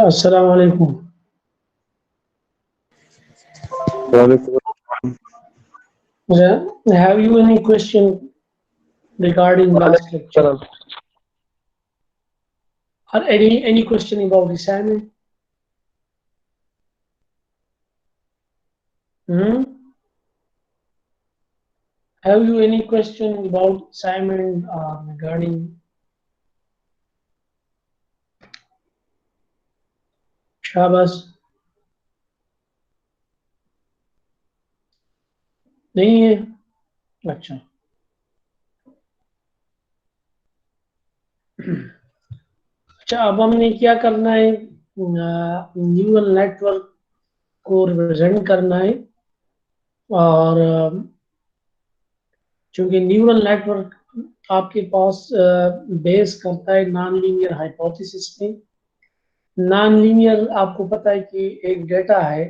अस्सलाम वालेकुम। Have you any question regarding last lecture? Or any question about assignment? Have you any question about assignment regarding शाबाश नहीं है? अच्छा अच्छा, अब हमने क्या करना है? न्यूरल नेटवर्क को रिप्रेजेंट करना है, और चूंकि न्यूरल नेटवर्क आपके पास बेस करता है नॉन लीनियर हाइपोथेसिस पे। नॉन लीनियर आपको पता है कि एक डेटा है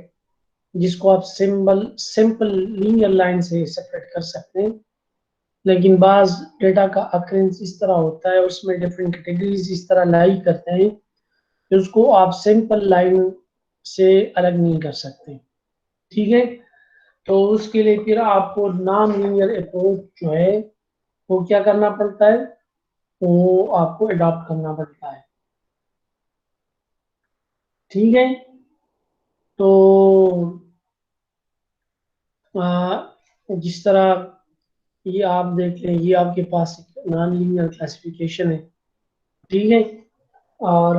जिसको आप सिंपल लीनियर लाइन से सेपरेट कर सकते हैं, लेकिन बाज डेटा का अकरेंस इस तरह होता है, उसमें डिफरेंट कैटेगरीज इस तरह लाई करते हैं कि उसको आप सिंपल लाइन से अलग नहीं कर सकते। ठीक है, तो उसके लिए फिर आपको नॉन लीनियर अप्रोच जो है वो क्या करना पड़ता है, वो आपको अडॉप्ट करना पड़ता है। ठीक है, तो जिस तरह ये आप देख लें, ये आपके पास एक नॉन लीनियर क्लासिफिकेशन है। ठीक है, और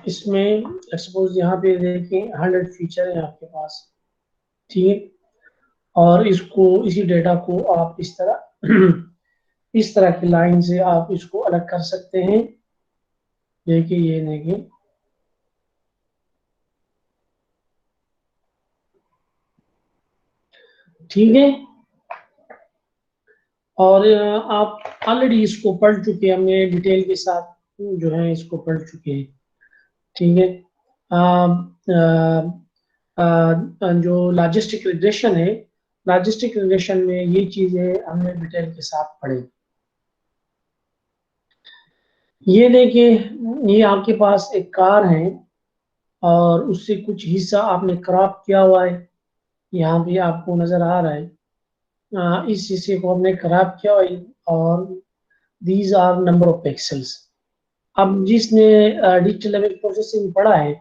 इसमें सपोज यहाँ पे देखें 100 फीचर है आपके पास। ठीक है, और इसी डेटा को आप इस तरह की लाइन से आप इसको अलग कर सकते हैं। देखिए, ये देखिए, ठीक है, और आप ऑलरेडी इसको पढ़ चुके हैं, हमने डिटेल के साथ जो है इसको पढ़ चुके हैं। ठीक है, जो लॉजिस्टिक रिग्रेशन है, लॉजिस्टिक रिग्रेशन में ये चीजें हमने डिटेल के साथ पढ़ी। ये देखिए, ये आपके पास एक कार है और उससे कुछ हिस्सा आपने क्रॉप किया हुआ है, यहाँ पे आपको नजर आ रहा है। इस हिस्से को हमने क्रॉप किया हुआ है, और these are number of pixels. अब जिसने डिजिटल लेवल प्रोसेसिंग पढ़ा है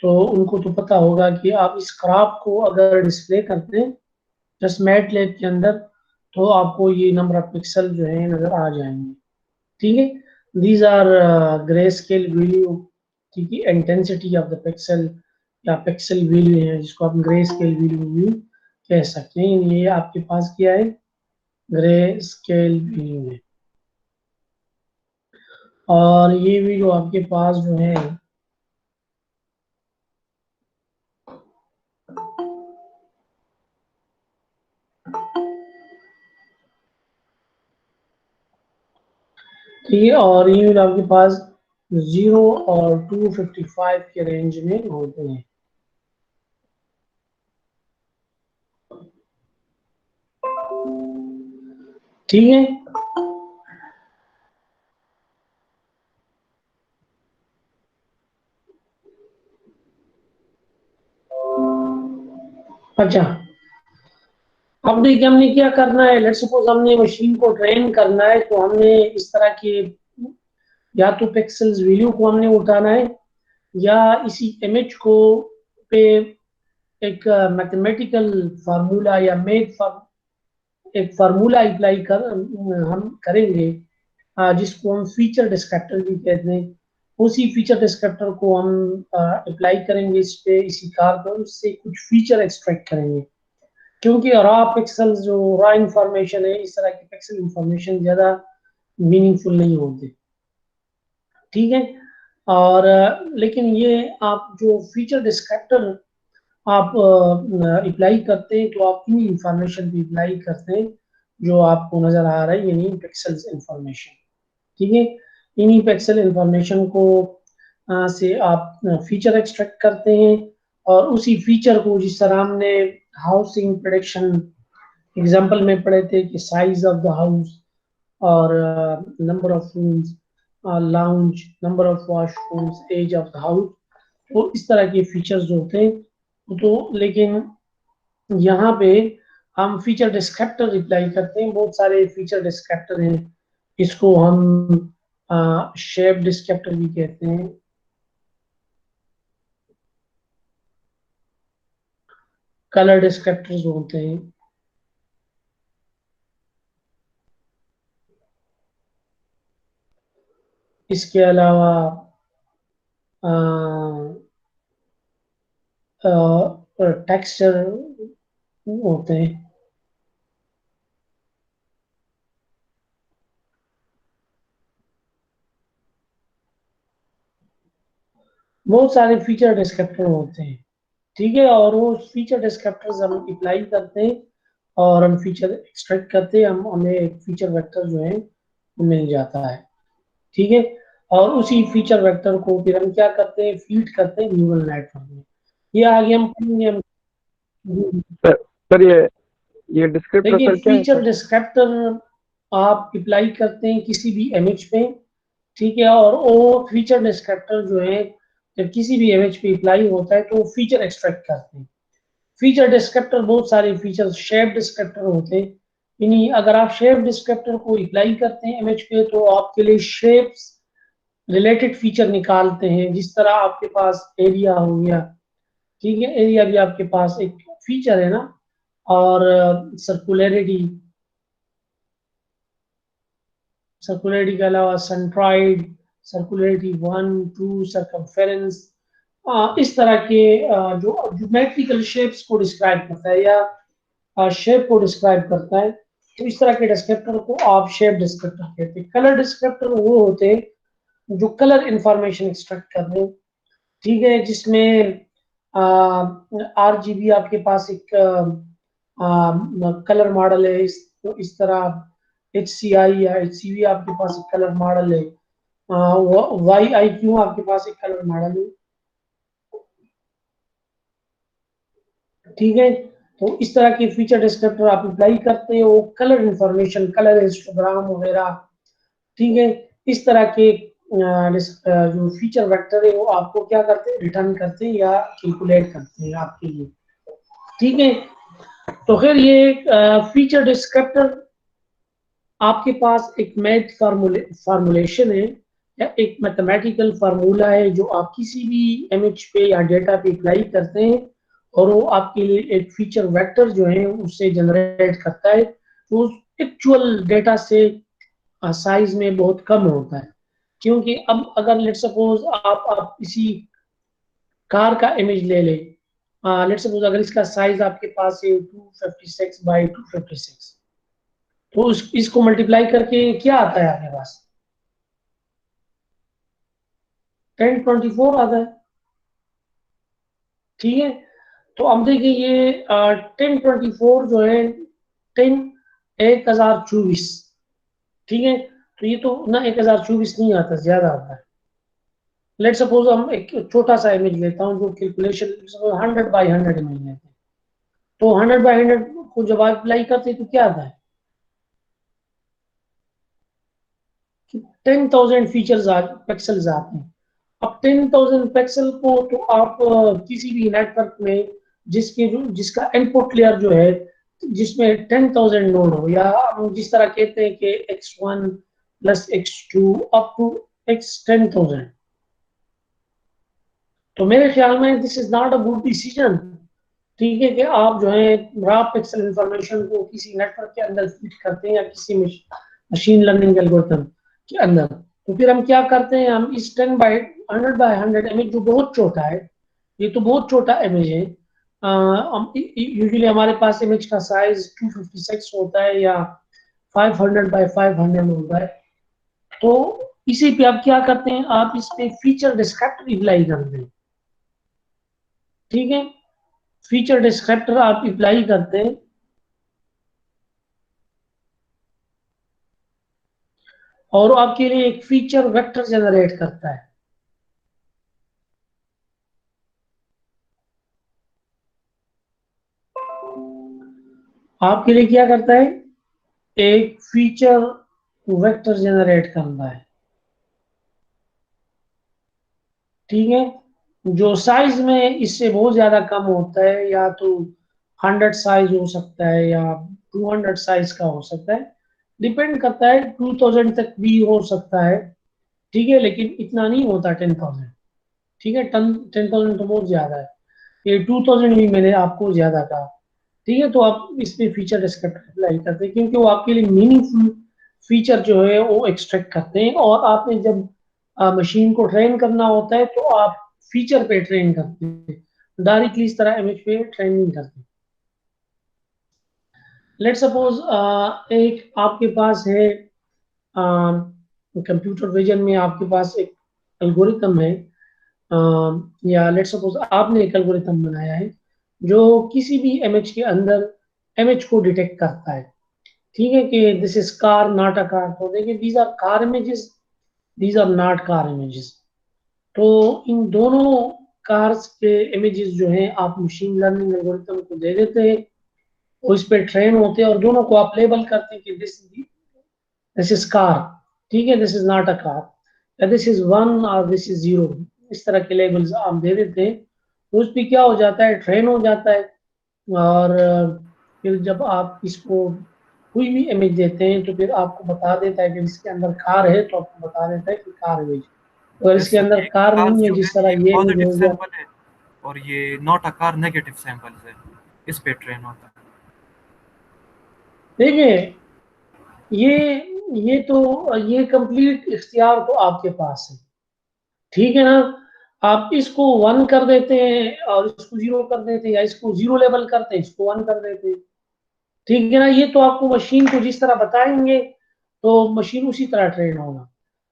तो उनको तो पता होगा कि आप इस क्रॉप को अगर डिस्प्ले करते हैं जस्ट मैटलैब के अंदर, तो आपको ये नंबर ऑफ पिक्सल जो है नजर आ जाएंगे। ठीक है, these are grey scale value. ठीक है, इंटेंसिटी ऑफ द पिक्सल या पिक्सल वैल्यू है, जिसको आप ग्रे स्केल वैल्यू भी कह सकते हैं। ये आपके पास क्या है? ग्रे स्केल वैल्यू है। और ये भी जो आपके पास जो है ठीक है, और ये आपके पास 0 और 255 के रेंज में होते हैं। ठीक है, अच्छा, अब देखिए हमने क्या करना है। लेट्स सपोज हमने मशीन को ट्रेन करना है, तो हमने इस तरह के या तो पिक्सेल्स वैल्यू को हमने उठाना है, या इसी इमेज को पे एक मैथमेटिकल फार्मूला या एक फार्मूला अप्लाई कर हम करेंगे, जिसको हम फीचर डिस्क्रिप्टर भी कहते हैं। उसी फीचर डिस्क्रिप्टर को हम अप्लाई करेंगे इस पे, इसी कार पर, उससे कुछ फीचर एक्सट्रैक्ट करेंगे। क्योंकि रॉ पिक्सल जो रॉ इंफॉर्मेशन है, इस तरह की पिक्सल इंफॉर्मेशन ज्यादा मीनिंगफुल नहीं होते। ठीक है, और लेकिन ये आप जो फीचर डिस्क्रिप्टर आप अप्लाई करते हैं, तो आप इन्हीं इंफॉर्मेशन भी अप्लाई करते हैं जो आपको नजर आ रहा है, यानी पिक्सल्स इंफॉर्मेशन। ठीक है, इन्हीं पिक्सल इंफॉर्मेशन को से आप फीचर एक्सट्रैक्ट करते हैं, और उसी फीचर को, जिस तरह हमने हाउसिंग प्रेडिक्शन एग्जांपल में पढ़े थे कि साइज ऑफ द हाउस और number of rooms, lounge, number of washrooms, age of the house. तो इस तरह के फीचर्स होते हैं। तो लेकिन यहाँ पे हम फीचर डिस्क्रिप्टर अप्लाई करते हैं, बहुत सारे फीचर डिस्क्रिप्टर हैं। इसको हम शेप डिस्क्रिप्टर भी कहते हैं, कलर डिस्क्रिप्टर्स होते हैं। इसके अलावा टेक्सचर होते हैं। बहुत सारे फीचर डिस्क्रिप्टर होते हैं, ठीक है। और वो फीचर डिस्क्रिप्टर्स हम अप्लाई करते हैं और हम फीचर एक्सट्रैक्ट करते हैं, हम हमें एक फीचर वेक्टर जो है वो मिल जाता है, ठीक है। और उसी फीचर वेक्टर को फिर हम क्या करते हैं, फीड करते हैं न्यूरल नेटवर्क में। ये आगे हम पढ़ेंगे। हम सर सर ये डिस्क्रिप्टर देखिए, सर क्या है फीचर सर? डिस्क्रिप्टर आप अप्लाई करते हैं किसी भी इमेज पे, ठीक है। और वो फीचर डिस्क्रिप्टर जो है जब किसी भी इमेज पे अप्लाई होता है तो फीचर एक्सट्रैक्ट करते हैं। फीचर डिस्क्रिप्टर बहुत सारे फीचर शेप डिस्क्रिप्टर होते हैं। यानी अगर आप शेप डिस्क्रिप्टर को अप्लाई करते हैं इमेज पे तो आपके लिए शेप्स रिलेटेड फीचर निकालते हैं। जिस तरह आपके पास एरिया हो गया, ठीक है, एरिया भी आपके पास एक फीचर है ना। और सर्कुलरिटी, सर्कुलरिटी के अलावा सेंट्रॉइड, सर्कुलरिटी 1 2, सरकमफेरेंस, इस तरह के जो ज्योमेट्रिकल शेप्स को डिस्क्राइब करता है या शेप को डिस्क्राइब करता है। तो इस तरह के डिस्क्रिप्टर को आप शेप डिस्क्रिप्टर कहते हैं। कलर डिस्क्रिप्टर वो होते हैं जो कलर इंफॉर्मेशन एक्सट्रैक्ट कर रहे हैं, ठीक है। जिसमें RGB आपके पास एक कलर मॉडल है, इस तरह HCI या HCV आपके पास एक कलर मॉडल है, YIQ आपके पास एक कलर मॉडल है, ठीक है। तो इस तरह के फीचर डिस्क्रिप्टर आप अप्लाई करते हो, कलर इंफॉर्मेशन, कलर हिस्टोग्राम वगैरह, ठीक है। इस तरह के जो फीचर वेक्टर है वो आपको क्या करते हैं, रिटर्न करते हैं या कैलकुलेट करते हैं आपके लिए, ठीक है। तो फिर ये फीचर डिस्क्रिप्टर आपके पास एक मैथ फार्मूलेशन है या एक मैथमेटिकल फार्मूला है जो आप किसी भी इमेज पे या डेटा पे अप्लाई करते हैं और वो आपके लिए एक फीचर वेक्टर जो है उससे जनरेट करता है। तो एक्चुअल डेटा से साइज में बहुत कम होता है। क्योंकि अब अगर लेट सपोज आप किसी कार का इमेज ले ले, लेट सपोज अगर इसका साइज आपके पास है 256 बाई 256, तो इसको मल्टीप्लाई करके क्या आता है आपके पास, 1024 आता है, ठीक है। तो अब देखिए ये 1024 जो है 10 1024, ठीक है। तो ये तो ना 1024 नहीं आता, ज्यादा आता है। लेट सपोज हम एक छोटा सा इमेज लेता हूँ जो कैलकुलेशन 100 बाई 100 इमेज लेते हैं। तो 100 बाई 100 को जब आप अप्लाई करते हैं तो क्या आता है, 10,000 फीचर्स पिक्सल्स आते हैं। अब 10,000 पिक्सल को तो आप किसी भी नेटवर्क में जिसका इनपुट लेयर जो है जिसमें 10,000 नोड हो, या हम जिस तरह कहते हैं कि X1 plus X2 up to X 10,000, तो मेरे ख्याल में this is not a good decision, ठीक है। कि आप जो है रॉ पिक्सल इंफॉर्मेशन को किसी नेटवर्क के अंदर फीड करते हैं या किसी मशीन लर्निंग एल्गोरिथम के अंदर। तो फिर हम क्या करते हैं, हम इस 10 बाई 100 इमेज जो बहुत छोटा है, ये तो बहुत छोटा इमेज है। यूजुअली हमारे पास इमेज का साइज 256 होता है या 500 बाई 500 होता है। तो इसी पे आप क्या करते हैं, आप इस पे फीचर डिस्क्रिप्टर अप्लाई करते हैं, ठीक है। फीचर डिस्क्रिप्टर आप अप्लाई करते हैं और आपके लिए एक फीचर वेक्टर जनरेट करता है। आपके लिए क्या करता है, एक फीचर वेक्टर जनरेट करता है। ठीक है, जो साइज में इससे बहुत ज्यादा कम होता है, या तो 100 साइज हो सकता है या 200 साइज का हो सकता है, डिपेंड करता है, 2000 तक भी हो सकता है। ठीक है, लेकिन इतना नहीं होता 10,000। ठीक है, 10,000 तो बहुत ज्यादा है, ये 2000 भी मैंने आपको ज्यादा कहा। ठीक है, तो आप इस पे फीचर डिस्क्रिप्टर अप्लाई करते हैं, क्योंकि वो आपके लिए मीनिंगफुल फीचर जो है वो एक्सट्रैक्ट करते हैं, और आपने जब मशीन को ट्रेन करना होता है तो आप फीचर पे ट्रेन करते हैं, डायरेक्टली इस तरह इमेज पे ट्रेन नहीं करते। लेट सपोज एक आपके पास है कंप्यूटर विजन में, आपके पास एक एल्गोरिथम है, या लेट सपोज आपने एक एल्गोरिथम बनाया है जो किसी भी इमेज के अंदर इमेज को डिटेक्ट करता है। ठीक है, कि this is car not a car, तो देखिए these are car images, these are not car images. तो इन दोनों कार्स के इमेजेस जो हैं आप मशीन लर्निंग एल्गोरिथम को दे देते हैं, वो इस पे ट्रेन होते हैं, और दोनों को आप लेबल करते हैं कि दिस इज कार, ठीक है, this is not a car, या दिस इज वन और दिस इज जीरो, इस तरह के लेबल्स आप दे देते हैं। तो उस पर क्या हो जाता है, ट्रेन हो जाता है, और फिर जब आप इसको कोई भी इमेज देते हैं तो फिर आपको बता देता है कि इसके अंदर कार है, तो आपको बता देता है कि कार इमेज, अगर यस इसके सर, अंदर ये कार कार्स नहीं है, जो है जिस तरह ये ये इमेज पॉजिटिव हो गया। सैंपल है और ये not a car negative samples है, इस पे ट्रेन होता है। देखिए, ये कंप्लीट इख्तियार तो आपके पास है, ठीक है ना। आप इसको वन कर देते हैं और इसको जीरो कर देते हैं, या इसको जीरो लेवल करते हैं, इसको वन कर देते हैं, ठीक है ना। ये तो आपको मशीन को जिस तरह बताएंगे तो मशीन उसी तरह ट्रेन होगा।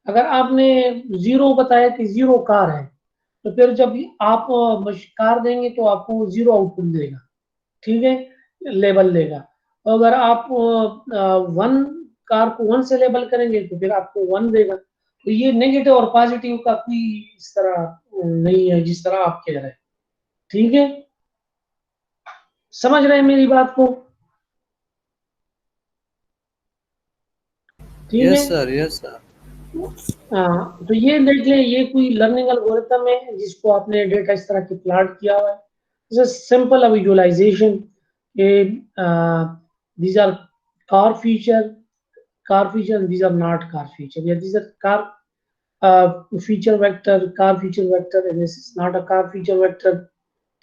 अगर आपने जीरो बताया कि जीरो कार है, तो फिर जब आप कार देंगे तो आपको जीरो आउटपुट देगा, ठीक है, लेबल देगा। अगर आप वन कार को वन से लेबल करेंगे तो फिर आपको वन देगा। तो ये नेगेटिव और पॉजिटिव का कोई इस तरह नहीं है जिस तरह आप कह रहे हैं, ठीक है। समझ रहे हैं मेरी बात को? ठीक है। Yes sir, yes sir. हाँ, तो ये देख लें, ये कोई लर्निंग एल्गोरिथम है जिसको आपने डेटा इस तरह की प्लॉट किया हुआ है। Simple visualization, these are car feature, these are not car feature, yeah, these are car feature vector, car feature vector, and this is not a car feature vector।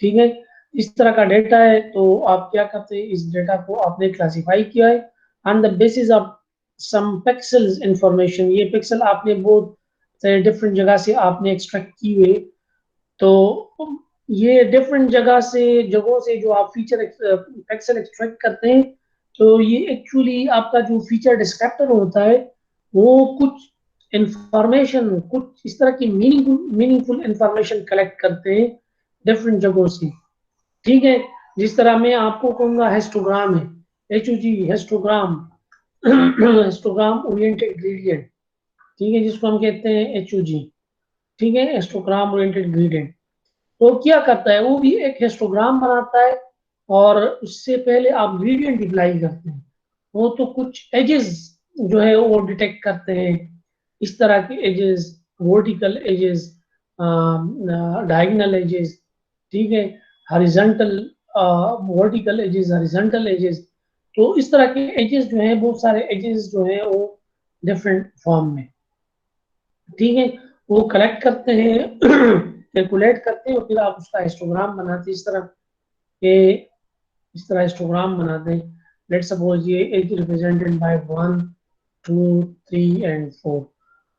ठीक है, इस तरह का डेटा है, तो आप क्या करते हैं, इस डेटा को आपने क्लासिफाई किया है on the basis of some pixels information. ये पिक्सल आपने बहुत डिफरेंट जगह से आपने एक्सट्रैक्ट की हुए, तो ये डिफरेंट जगहों से जो आप फीचर पिक्सल एक्सट्रैक्ट करते हैं, तो ये एक्चुअली आपका जो फीचर डिस्क्रिप्टर होता है, वो कुछ इंफॉर्मेशन, कुछ इस तरह की मीनिंगफुल इंफॉर्मेशन कलेक्ट करते हैं डिफरेंट जगहों से। ठीक है, जिस तरह मैं आपको कहूँगा हिस्टोग्राम है, HOG histogram, histogram oriented gradient, ठीक है, जिसको हम कहते हैं HOG। ठीक है, हिस्टोग्राम ओरिएंटेड ग्रेडियंट, तो क्या करता है, वो भी एक हिस्टोग्राम बनाता है, और उससे पहले आप ग्रेडियंट अप्लाई करते हैं, वो तो कुछ एजेस जो है वो डिटेक्ट करते हैं, इस तरह के edges, vertical edges, diagonal edges, ठीक है, horizontal, vertical edges, horizontal edges. तो इस तरह के एजेस जो हैं, बहुत सारे एजेस जो हैं वो डिफरेंट फॉर्म में, ठीक है, वो कलेक्ट करते हैं, कैलकुलेट करते हैं, और फिर आप उसका हिस्टोग्राम बनाते हैं, इस तरह के, इस तरह हिस्टोग्राम बनाते हैं। लेट सपोज ये एज रिप्रेजेंटेड बाय 1, 2, 3 एंड 4,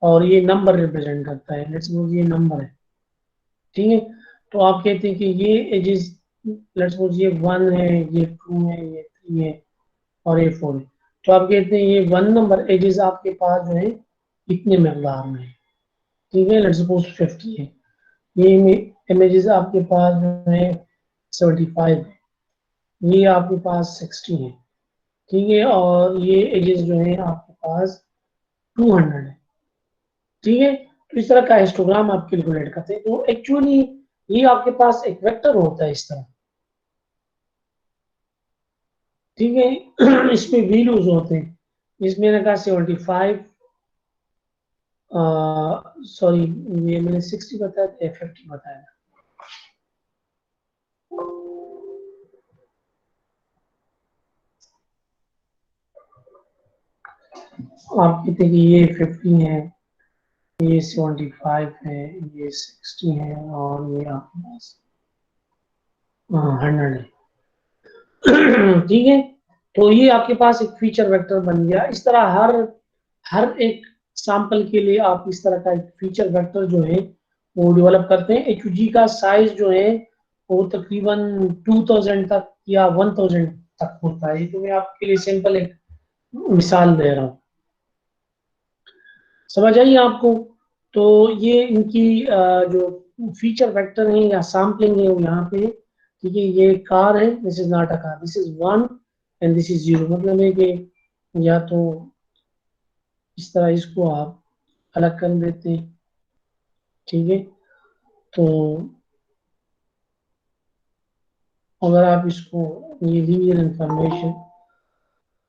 और ये नंबर रिप्रेजेंट करता है, लेट सपोज ये नंबर है, ठीक है। तो आप कहते हैं कि ये एजेस, लेट सपोज ये 1 है, ये 2 है, ये 3 है, और ये 4 है। तो आप कहते हैं ये 1 नंबर एजेस आपके पास जो है इतने मकदार में है, ठीक है, लेट सपोज 50 है। ये इमेजेस आपके पास जो है 75 है, ये आपके पास 60 है, ठीक है, और ये एजेस जो है आपके पास 200 है, ठीक है। तो इस तरह का हिस्टोग्राम आप कैलकुलेट करते हैं, तो एक्चुअली ये आपके पास एक वेक्टर होता है इस तरह, ठीक है। इसमें वैल्यूज होते हैं, इसमें मैंने कहा 75, सॉरी, ये मैंने 60 बताया था, 50 बताया था। आप कहते हैं कि ये 50 है, ये 75 है, ये 60 है, और ये आपके पास 100 है। ठीक है, तो ये आपके पास एक फीचर वेक्टर बन गया। इस तरह हर एक सैंपल के लिए आप इस तरह का एक फीचर वेक्टर जो है वो डेवलप करते हैं। HUG का साइज जो है वो तकरीबन 2000 तक या 1000 तक होता है। तो मैं आपके लिए सिंपल एक मिसाल दे रहा हूँ, समझ आई आपको? तो ये इनकी जो फीचर वेक्टर है या सैम्पलिंग है वो यहाँ पे है। ठीक है, ये कार है, this is not a car, this is 1 and this is 0। मतलब है कि या तो इस तरह इसको आप अलग कर देते हैं। ठीक है, तो अगर आप इसको, ये लीनियर इंफॉर्मेशन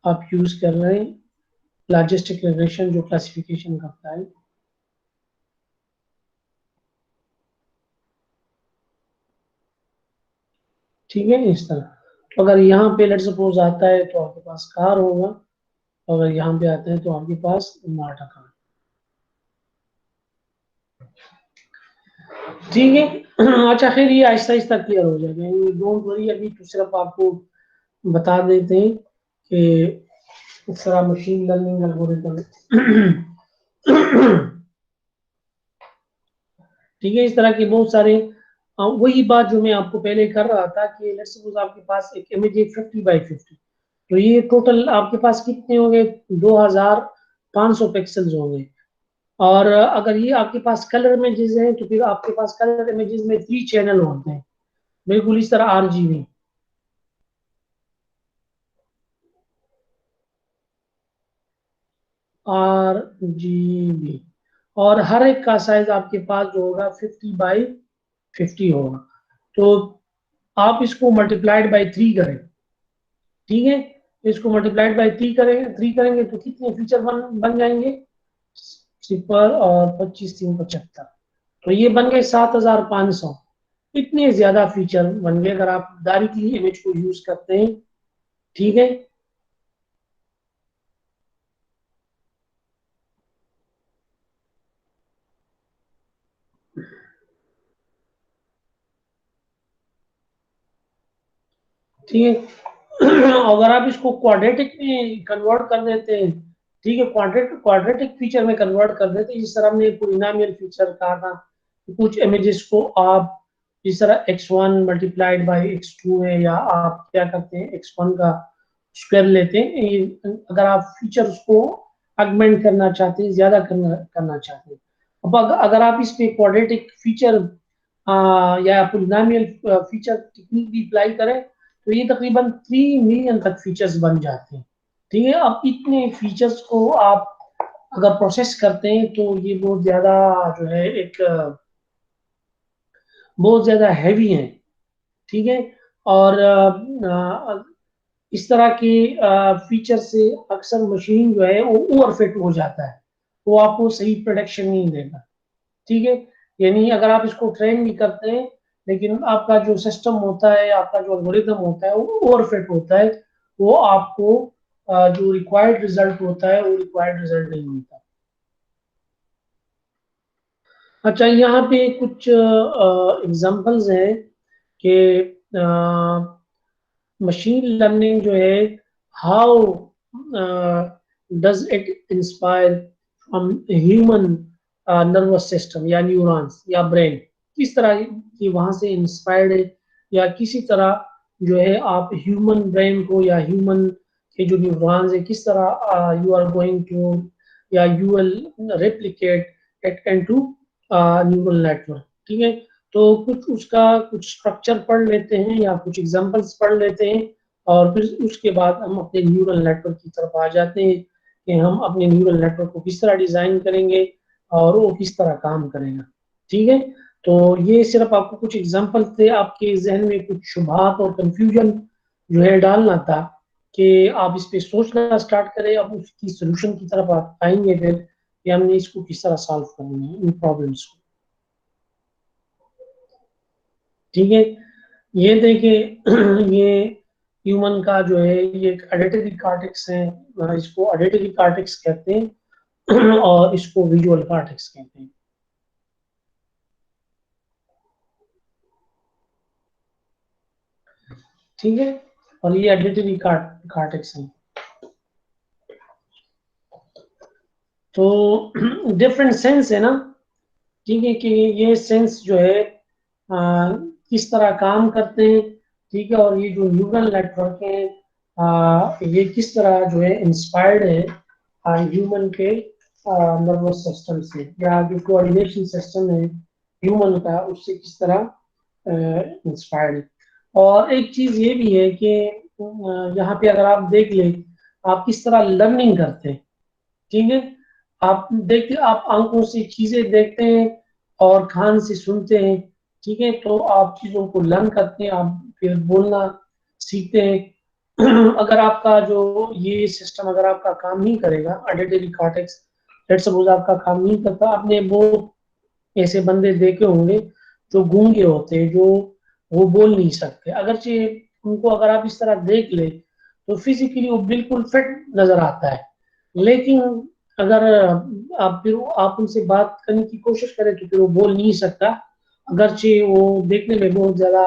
आप यूज कर रहे हैं, लॉजिस्टिक रिग्रेशन जो क्लासिफिकेशन करता है। ठीक है, इस तरह। तो अगर यहाँ पे लेट सपोज आता है तो आपके पास कार होगा, अगर यहाँ पे आते हैं तो आपके पास नॉट अ कार। ठीक है। अच्छा, खैर ये आहिस्ता आहिस्ता क्लियर हो जाएगा, ये डोंट वरी। अभी तो सिर्फ आपको बता देते हैं कि इस तरह मशीन लर्निंग एल्गोरिथम। ठीक है, इस तरह के बहुत सारे वही बात जो मैं आपको पहले कर रहा था कि लेट्स सपोज आपके पास एक इमेज है 50x50, तो ये टोटल आपके पास कितने होंगे? 2500 पिक्सल्स होंगे। और अगर ये आपके पास कलर इमेजेस हैं तो फिर आपके पास कलर इमेजेस में 3 चैनल होते हैं, बिल्कुल इस तरह RGB। RGB, और हर एक का साइज आपके पास जो होगा 50x50 होगा। तो आप इसको मल्टीप्लाइड बाई 3 करें। ठीक है, इसको मल्टीप्लाइड बाई 3 करेंगे तो कितने फीचर बन जाएंगे? 0 और 25 3 75, तो ये बन गए 7500। इतने ज्यादा फीचर बन गए अगर आप डायरेक्टली इमेज को यूज करते हैं। ठीक है, ठीक है। अगर आप इसको क्वाड्रेटिक में कन्वर्ट कर देते हैं, ठीक है, क्वाड्रेटिक फीचर में कन्वर्ट कर देते हैं, जिस तरह हमने पोलिनोमियल फीचर कहा था कि कुछ इमेजेस को आप इस तरह x1 मल्टीप्लाइड बाई x2 है, या आप क्या करते हैं x1 का स्क्वायर लेते हैं। अगर आप फीचर्स को अगमेंट करना चाहते हैं, ज्यादा करना चाहते हैं, अब अगर आप इस पे क्वाड्रेटिक फीचर या पोलिनोमियल फीचर टेक्निक भी अप्लाई करें तो ये तकरीबन 3 मिलियन तक फीचर्स बन जाते हैं। ठीक है, अब इतने फीचर्स को आप अगर प्रोसेस करते हैं तो ये बहुत ज्यादा जो है एक बहुत ज्यादा हैवी है। ठीक है, और इस तरह के फीचर से अक्सर मशीन जो है वो ओवरफिट हो जाता है, वो आपको सही प्रोडक्शन नहीं देगा। ठीक है, यानी अगर आप इसको ट्रेन भी करते हैं लेकिन आपका जो सिस्टम होता है, आपका जो एल्गोरिथम होता है वो ओवरफिट होता है, वो आपको जो रिक्वायर्ड रिजल्ट होता है वो रिक्वायर्ड रिजल्ट नहीं मिलता। अच्छा, यहाँ पे कुछ एग्जांपल्स हैं कि मशीन लर्निंग जो है, how does it inspire from human nervous system या न्यूरॉन्स या ब्रेन, किस तरह की वहां से इंस्पायर्ड है, या किसी तरह जो है आप ह्यूमन ब्रेन को या ह्यूमन के जो न्यूरॉन्स है किस तरह यू आर गोइंग टू या you will replicate it into neural network. ठीक है, तो कुछ उसका कुछ स्ट्रक्चर पढ़ लेते हैं या कुछ एग्जांपल्स पढ़ लेते हैं, और फिर उसके बाद हम अपने न्यूरल नेटवर्क की तरफ आ जाते हैं कि हम अपने न्यूरल नेटवर्क को किस तरह डिजाइन करेंगे और वो किस तरह काम करेगा। ठीक है, तो ये सिर्फ आपको कुछ एग्जांपल थे, आपके जहन में कुछ शुबहात और कंफ्यूजन जो है डालना था कि आप इस पे सोचना स्टार्ट करें, अब उसकी सोल्यूशन की तरफ आप आएंगे फिर कि हमने इसको किस तरह सॉल्व करना है, इन प्रॉब्लम्स को। ठीक है, ये देखिए ये ह्यूमन का जो है ये एक ऑडिटरी कॉर्टेक्स है, इसको ऑडिटरी कॉर्टेक्स कहते हैं और इसको विजुअल कॉर्टेक्स कहते हैं। ठीक है, और ये ऑडिटरी कॉर्टेक्स है। तो डिफरेंट सेंस है ना, ठीक है, कि ये सेंस जो है किस तरह काम करते हैं, ठीक है, और ये जो न्यूरल नेटवर्क है ये किस तरह जो है इंस्पायर्ड है ह्यूमन के नर्वस सिस्टम से, या जो कोऑर्डिनेशन सिस्टम है ह्यूमन का उससे किस तरह इंस्पायर्ड है। और एक चीज ये भी है कि यहाँ पे अगर आप देख ले आप किस तरह लर्निंग करते हैं, ठीक है, आप देखते आप आंखों से चीजें देखते हैं और कान से सुनते हैं, ठीक है, तो आप चीजों को लर्न करते हैं, आप फिर बोलना सीखते हैं। अगर आपका जो ये सिस्टम अगर आपका काम नहीं करेगा, ऑडिटरी कॉर्टेक्स लेट्स सपोज आपका काम नहीं करता, आपने वो ऐसे बंदे देखे होंगे जो गूंगे होते हैं, जो वो बोल नहीं सकते, अगरचे उनको अगर आप इस तरह देख ले तो फिजिकली वो बिल्कुल फिट नजर आता है, लेकिन अगर आप फिर आप उनसे बात करने की कोशिश करें तो फिर वो बोल नहीं सकता, अगरचे वो देखने में बहुत ज्यादा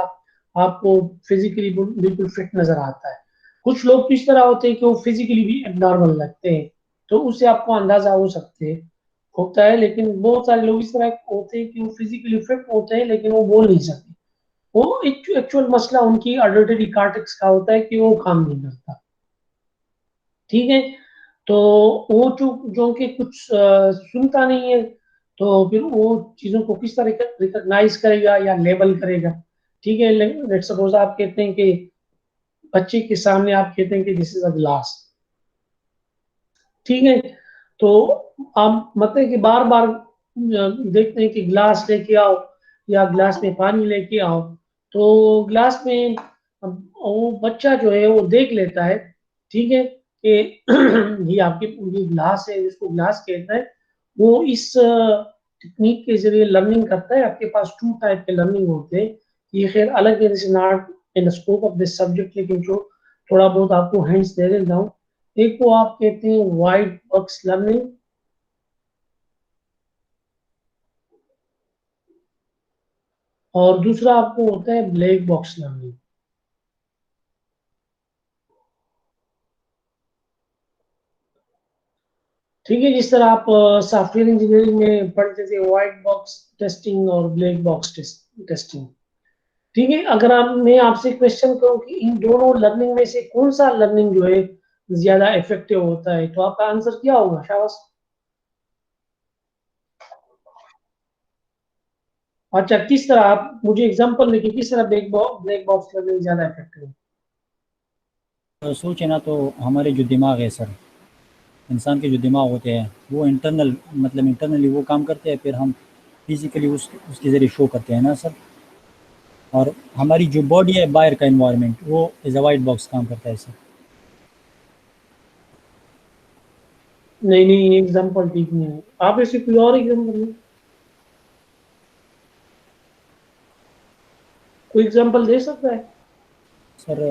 आपको फिजिकली बिल्कुल फिट नजर आता है। कुछ लोग तो इस तरह होते हैं कि वो फिजिकली भी एबनॉर्मल लगते हैं, तो उससे आपको अंदाजा हो सकते हैं होता है, लेकिन बहुत सारे लोग इस तरह होते हैं कि वो फिजिकली फिट होते हैं लेकिन वो बोल नहीं सकते। वो एक्चुअल मसला उनकी ऑडिटरी कॉर्टेक्स का होता है कि वो काम नहीं करता। ठीक है, तो वो जो कि कुछ सुनता नहीं है, तो फिर वो चीजों को किस तरह रिकॉग्नाइज करेगा या लेबल करेगा। ठीक है, लेट्स सपोज आप कहते हैं कि बच्चे के सामने आप कहते हैं कि दिस इज अ ग्लास, ठीक है, तो आप मतलब कि बार बार देखते हैं कि ग्लास लेके आओ या ग्लास में पानी लेके आओ, तो ग्लास में वो बच्चा जो है वो देख लेता है, ठीक है, कि ये आपकी ये ग्लास है, जिसको ग्लास कहता है, वो इस टेक्निक के जरिए लर्निंग करता है। आपके पास टू टाइप के लर्निंग होते हैं, ये खैर अलग है, this is not in scope of this subject, लेकिन जो थोड़ा बहुत आपको हिंट्स दे देता हूँ। एक को आप कहते हैं व्हाइट बॉक्स लर्निंग, और दूसरा आपको होता है ब्लैक बॉक्स लर्निंग। ठीक है, जिस तरह आप सॉफ्टवेयर इंजीनियरिंग में पढ़ते थे व्हाइट बॉक्स टेस्टिंग और ब्लैक बॉक्स टेस्टिंग। ठीक है, अगर मैं आपसे क्वेश्चन करूं कि इन दोनों लर्निंग में से कौन सा लर्निंग जो है ज्यादा इफेक्टिव होता है, तो आपका आंसर क्या होगा शाबाश? अच्छा, किस तरह आप मुझे एग्जांपल दें कि किस तरह ब्लैक बॉक्स लर्निंग ज्यादा इफेक्टिव है? तो सोचे ना, तो हमारे जो दिमाग है सर, इंसान के जो दिमाग होते हैं वो इंटरनल मतलब इंटरनली वो काम करते हैं, फिर हम फिजिकली उसके ज़रिए शो करते हैं ना सर। और हमारी जो बॉडी है बाहर का इन्वायरमेंट वो एज अ वाइट बॉक्स काम करता है सर। नहीं नहीं, एग्जांपल ठीक नहीं है, आप ऐसे कोई और एग्जांपल दें, कोई एग्जांपल दे सकता है? सर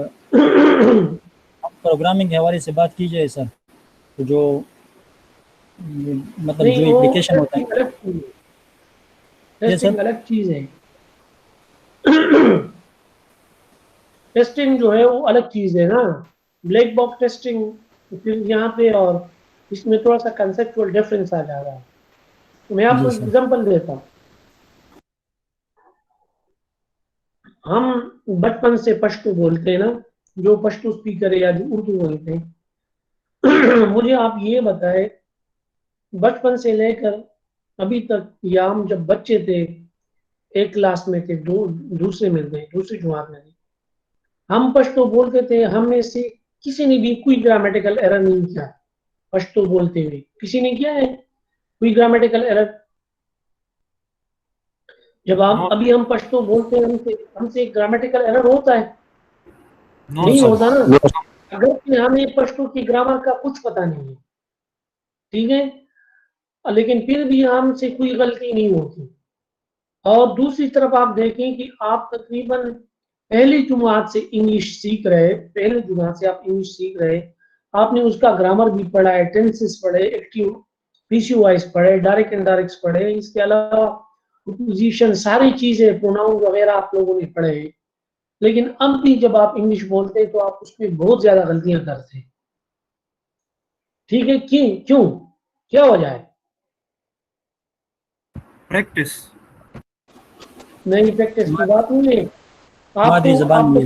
आप प्रोग्रामिंग के हवाले से बात कीजिए सर, तो जो मतलब नहीं, जो वो एप्लीकेशन होता टेस्टिंग है। अलग चीज है, ये सर टेस्टिंग अलग चीज है। टेस्टिंग जो है वो अलग चीज है ना, ब्लैक बॉक्स टेस्टिंग फिर यहाँ पे, और इसमें थोड़ा सा कंसेप्चुअल डिफरेंस आ जा रहा है। तो मैं आपको जी सर। एग्जांपल देता हूँ। हम बचपन से पश्तो बोलते हैं ना, जो पश्तो स्पीकर है या जो उर्दू बोलते हैं। मुझे आप ये बताएं, बचपन से लेकर अभी तक, या हम जब बच्चे थे, एक क्लास में थे, दूसरे में थे, दूसरी जमात में थे, हम पश्तो बोलते थे, हम में से किसी ने भी कोई ग्रामेटिकल एरर नहीं किया पश्तो बोलते हुए, किसी ने किया है कोई ग्रामेटिकल एरर? जब नो अभी हम पश्तो बोलते हैं, हमसे हमसे ग्रामेटिकल एरर होता है? नो नहीं सर। होता ना, अगर हमें पश्तो की ग्रामर का कुछ पता नहीं है, ठीक है, लेकिन फिर भी हमसे कोई गलती नहीं होती। और दूसरी तरफ आप देखें कि आप तकरीबन पहली जुमात से इंग्लिश सीख रहे, पहले जुमात से आप इंग्लिश सीख रहे, आपने उसका ग्रामर भी पढ़ा है, टेंसेस पढ़े, एक्टिव पीसी वॉइस पढ़े, डायरेक्ट इनडायरेक्ट पढ़े, इसके अलावा प्रीपोजिशन, सारी चीजें, प्रोनाउन वगैरह आप लोगों ने पढ़े हैं। लेकिन अब भी जब आप इंग्लिश बोलते हैं तो आप उसमें बहुत ज्यादा गलतियां करते हैं। ठीक है, क्यों क्या वजह है? प्रैक्टिस। नहीं, प्रैक्टिस की बात नहीं है। मादरी जबान में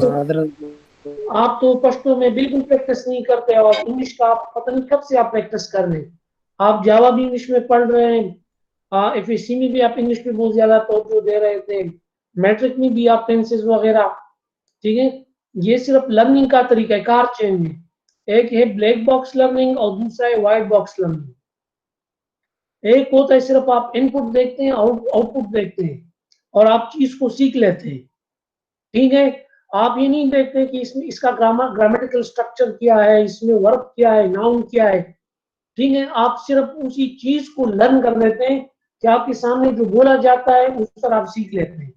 आप तो पश्तो में बिल्कुल प्रैक्टिस नहीं करते, और इंग्लिश का आप पता नहीं कब से आप प्रैक्टिस कर रहे हैं। आप जावा भी इंग्लिश में पढ़ रहे हैं, एफएससी में भी आप इंग्लिश में बहुत ज्यादा तवज्जो दे रहे थे, मैट्रिक में भी आप टेंसेस वगैरह। ठीक है, ये सिर्फ लर्निंग का तरीका है, कार चेंज है। एक है ब्लैक बॉक्स लर्निंग और दूसरा है व्हाइट बॉक्स लर्निंग। एक होता है सिर्फ आप इनपुट देखते हैं, आउटपुट देखते हैं और आप चीज को सीख लेते हैं। ठीक है, आप ये नहीं देखते कि इसमें इसका ग्रामेटिकल स्ट्रक्चर क्या है, इसमें वर्ब क्या है, नाउन क्या है। ठीक है, आप सिर्फ उसी चीज को लर्न कर लेते हैं कि आपके सामने जो बोला जाता है उस पर आप सीख लेते हैं।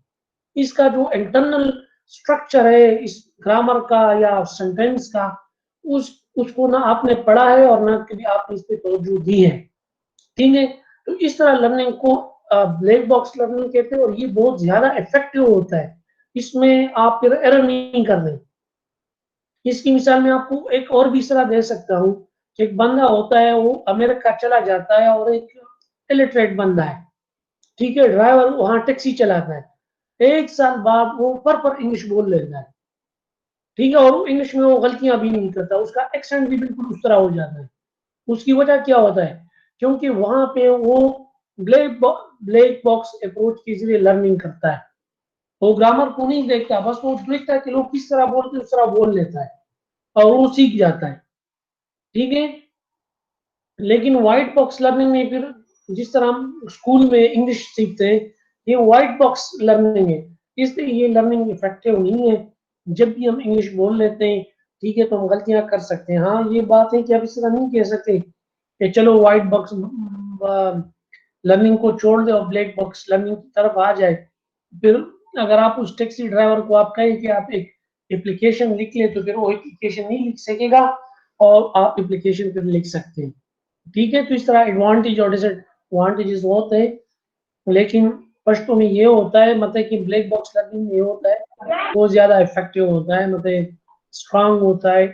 इसका जो इंटरनल स्ट्रक्चर है इस ग्रामर का या सेंटेंस का, उसको ना आपने पढ़ा है और ना कभी आपने इस पर तवज्जो दी है। ठीक है, तो इस तरह लर्निंग को ब्लैक बॉक्स लर्निंग कहते हैं, और ये बहुत ज्यादा इफेक्टिव होता है। इसमें आप फिर एरर नहीं कर रहे। इसकी मिसाल में आपको एक और भी सलाह दे सकता हूँ कि एक बंदा होता है, वो अमेरिका चला जाता है और एक इलिटरेट बंदा है। ठीक है, ड्राइवर वहां टैक्सी चलाता है। 1 साल बाद वो पर इंग्लिश बोल लेता है। ठीक है, और इंग्लिश में वो गलतियां भी नहीं करता, उसका एक्सेंट भी बिल्कुल उस तरह हो जाता है। उसकी वजह क्या होता है? क्योंकि वहां पे वो ब्लैक बॉक्स अप्रोच के जरिए लर्निंग करता है। वो ग्रामर को नहीं देखता, बस वो देखता है कि लोग किस तरह बोलते हैं उस तरह बोल लेता है और वो सीख जाता है। ठीक है, लेकिन व्हाइट बॉक्स लर्निंग में फिर जिस तरह हम स्कूल में इंग्लिश सीखते हैं, ये व्हाइट बॉक्स लर्निंग है, इसलिए ये लर्निंग इफेक्टिव नहीं है। जब भी हम इंग्लिश बोल लेते हैं, ठीक है, तो हम गलतियां कर सकते हैं। हाँ, ये बात है कि आप इस तरह नहीं कह सकते कि चलो व्हाइट बॉक्स लर्निंग को छोड़ दे और ब्लैक बॉक्स लर्निंग की तरफ आ जाए। फिर अगर आप उस टैक्सी ड्राइवर को आप कहें कि आप एक एप्लीकेशन लिख ले, तो फिर वो एप्लीकेशन नहीं लिख सकेगा और आप एप्लीकेशन फिर लिख सकते हैं। ठीक है, तो इस तरह एडवांटेज और डिसएडवांटेजेस होते हैं। लेकिन पश्तो में ये होता है, मतलब कि ब्लैक बॉक्स लर्निंग में ये होता है, बहुत ज्यादा इफेक्टिव होता है, मतलब स्ट्रांग होता है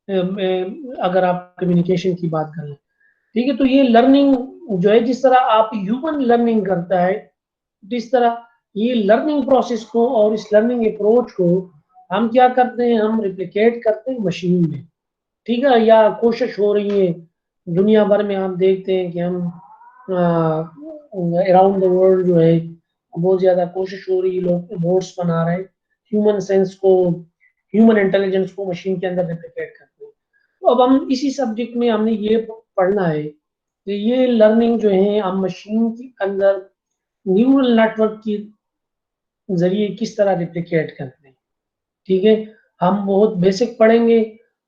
अगर आप कम्युनिकेशन की बात करें। ठीक है, तो ये लर्निंग जो है, जिस तरह आप ह्यूमन लर्निंग करता है, जिस तरह ये लर्निंग प्रोसेस को और इस लर्निंग अप्रोच को हम क्या करते हैं, हम रिप्लिकेट करते हैं मशीन में। ठीक है, या कोशिश हो रही है दुनिया भर में। आप देखते हैं कि हम अराउंड द वर्ल्ड जो है बहुत ज्यादा कोशिश हो रही है, लोग रोबोट्स बना रहे हैं, ह्यूमन सेंस को, ह्यूमन इंटेलिजेंस को मशीन के अंदर रिप्लिकेट करते हैं। तो अब हम इसी सब्जेक्ट में हमने ये पढ़ना है कि ये लर्निंग जो है हम मशीन के अंदर न्यूरल नेटवर्क के जरिए किस तरह रिप्लिकेट करते हैं। ठीक है, हम बहुत बेसिक पढ़ेंगे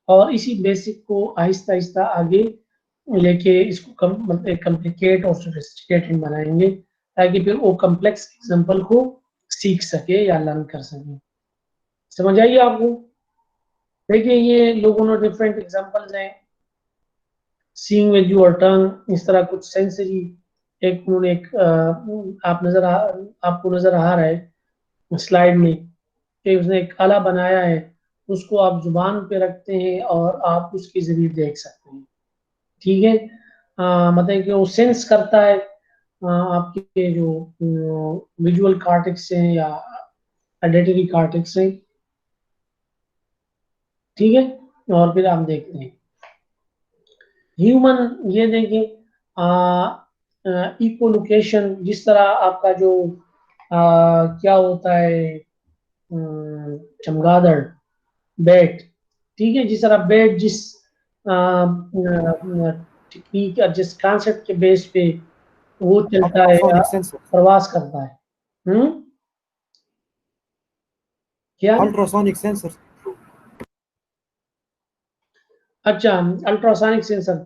और इसी बेसिक को आहिस्ता आहिस्ता आगे लेके इसको मतलब कम्प्लिकेट और सोफिस्टिकेटेड बनाएंगे, ताकि फिर वो कम्प्लेक्स एग्जाम्पल को सीख सके या लर्न कर सके। समझ आइए आपको? देखिए, ये लोगों ने डिफरेंट एग्जांपल्स हैं, सीइंग विद योर टंग, इस तरह कुछ सेंसरी, एक उन्होंने एक आपको नजर आ रहा है स्लाइड में कि उसने एक आला बनाया है, उसको आप जुबान पे रखते हैं और आप उसके जरिए देख सकते हैं। ठीक है, मतलब कि वो सेंस करता है आपके जो विजुअल कार्टेक्स हैं या ऑडिटरी कार्टेक्स हैं। ठीक है, और फिर आप देखते हैं ह्यूमन, ये देखिए इको लोकेशन, जिस तरह आपका जो क्या होता है, चमगादड़, बैट। ठीक है, जिस तरह बैट जिस टेक्निक या जिस कॉन्सेप्ट के बेस पे वो चलता है या अल्ट्रासोनिक सेंसर। प्रवास करता है। क्या? Ultrasonic sensor. अच्छा, अल्ट्रासोनिक सेंसर।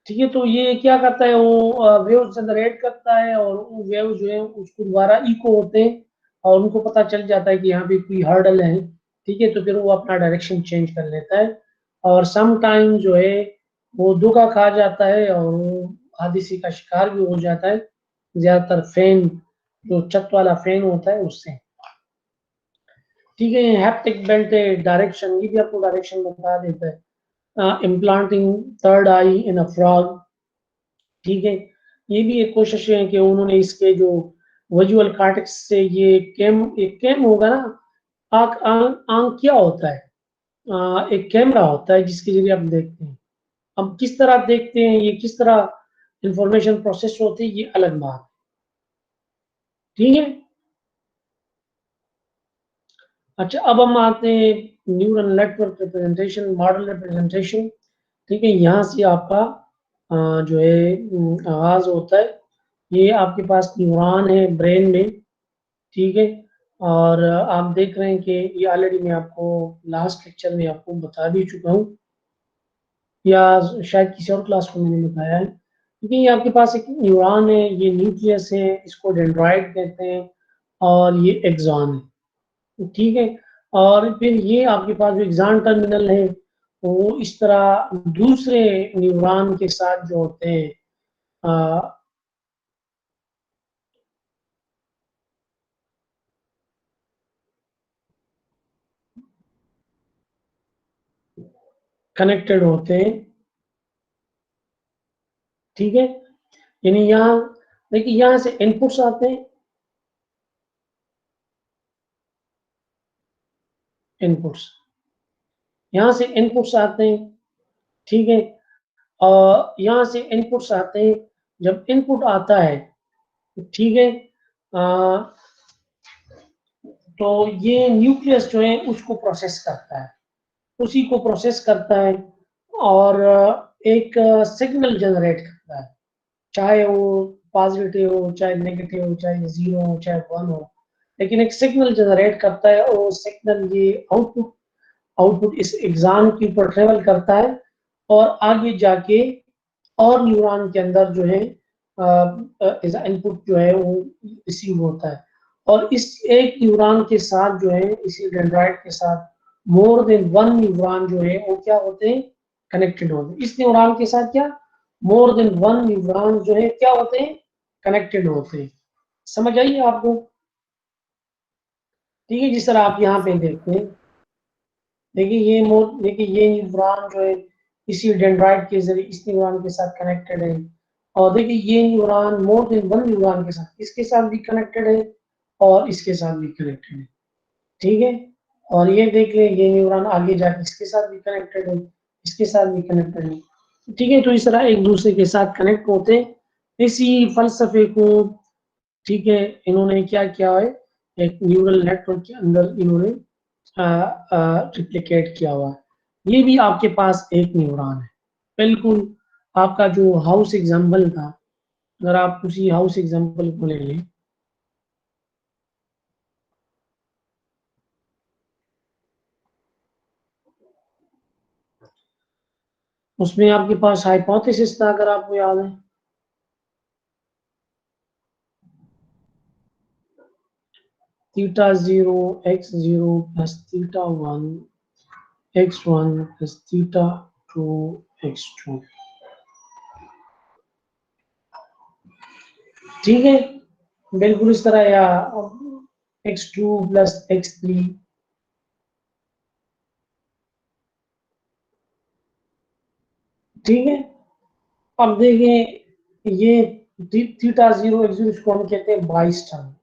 ठीक है, तो ये क्या करता है, वो वेव जनरेट करता है और वो वेव जो है उसको दोबारा इको होते हैं और उनको पता चल जाता है कि यहाँ पे कोई हर्डल है। ठीक है, तो फिर वो अपना डायरेक्शन चेंज कर लेता है और सम टाइम जो है वो धोखा खा जाता है और वो हादसे का शिकार भी हो जाता है, ज्यादातर फैन, जो छत वाला फैन होता है उससे। ठीक है, हैप्टिक बेल्ट है, डायरेक्शन, ये भी आपको डायरेक्शन बता देता है। Implanting third I in a frog, ठीक है, ये भी एक कोशिश है कि उन्होंने इसके जो विजुअल कार्टेक्स से ये एक कैम होगा ना, आंख आंख आंख क्या होता है, एक कैमरा होता है जिसके जरिए आप देखते हैं। अब किस तरह आप देखते हैं, ये किस तरह इंफॉर्मेशन प्रोसेस होती है, ये अलग बात है। ठीक है, अच्छा अब हम आते हैं neural network representation, model representation. ठीक है, यहाँ से आपका जो है आगाज होता है। ये आपके पास न्यूरॉन है ब्रेन में, ठीक है, और आप देख रहे हैं कि ये ऑलरेडी मैं आपको लास्ट लेक्चर में आपको बता भी चुका हूँ, या शायद किसी और क्लास को मैंने बताया है। क्योंकि ये आपके पास एक न्यूरॉन है, ये न्यूक्लियस है, इसको डेंड्राइट कहते हैं, और ये एक्सॉन है। ठीक है, और फिर ये आपके पास जो एक्सॉन टर्मिनल है वो इस तरह दूसरे न्यूरॉन के साथ जो होते हैं कनेक्टेड होते हैं। ठीक है, यानी यहाँ देखिए, यहाँ से इनपुट्स आते हैं, इनपुट्स, यहाँ से इनपुट्स आते हैं। ठीक है, और यहाँ से इनपुट्स आते हैं। जब इनपुट आता है, ठीक है, तो ये न्यूक्लियस जो है उसको प्रोसेस करता है, उसी को प्रोसेस करता है और एक सिग्नल जनरेट करता है, चाहे वो पॉजिटिव हो, चाहे नेगेटिव हो, चाहे जीरो हो, चाहे वन हो, लेकिन एक सिग्नल जनरेट करता है और सिग्नल ये आउटपुट आउटपुट इस एग्जाम के ऊपर ट्रेवल करता है और आगे जाके और न्यूरॉन के अंदर जो है इनपुट जो है वो रिसीव होता है। और इस एक न्यूरॉन के साथ जो है, इसी डेंड्राइट के साथ मोर देन वन न्यूरॉन जो है वो क्या होते हैं, कनेक्टेड होते हैं। इस न्यूरॉन के साथ क्या, मोर देन वन न्यूरॉन जो है क्या होते हैं, कनेक्टेड होते हैं। समझ आइए आपको? ठीक है, जिस तरह आप यहाँ पे देखते हैं, देखिए ये न्यूरॉन जो है इसी डेंड्राइट के जरिए इस न्यूरॉन के साथ कनेक्टेड है, और देखिए ये neuron more than one neuron के साथ, इसके साथ भी कनेक्टेड है और इसके साथ भी कनेक्टेड है। ठीक है, और ये देख ले, ये न्यूरॉन आगे जाके इसके साथ भी कनेक्टेड है, इसके साथ भी कनेक्टेड है। ठीक है, तो इस तरह एक दूसरे के साथ कनेक्ट होते हैं। इसी फलसफे को, ठीक है, इन्होंने क्या किया है, एक न्यूरल नेटवर्क के अंदर इन्होंने रिप्लिकेट किया हुआ है। ये भी आपके पास एक न्यूरॉन है, बिल्कुल आपका जो हाउस एग्जाम्पल था, अगर आप उसी हाउस एग्जाम्पल को ले लें, उसमें आपके पास हाइपोथेसिस था, अगर आपको याद है, theta 0 x0 plus theta 1 x1 plus theta 2 x2। ठीक है, बिल्कुल इस तरह, या x2 प्लस x3। ठीक है, अब देखें ये थीटा 0 x0 इसको हम कहते हैं बाइस टर्म।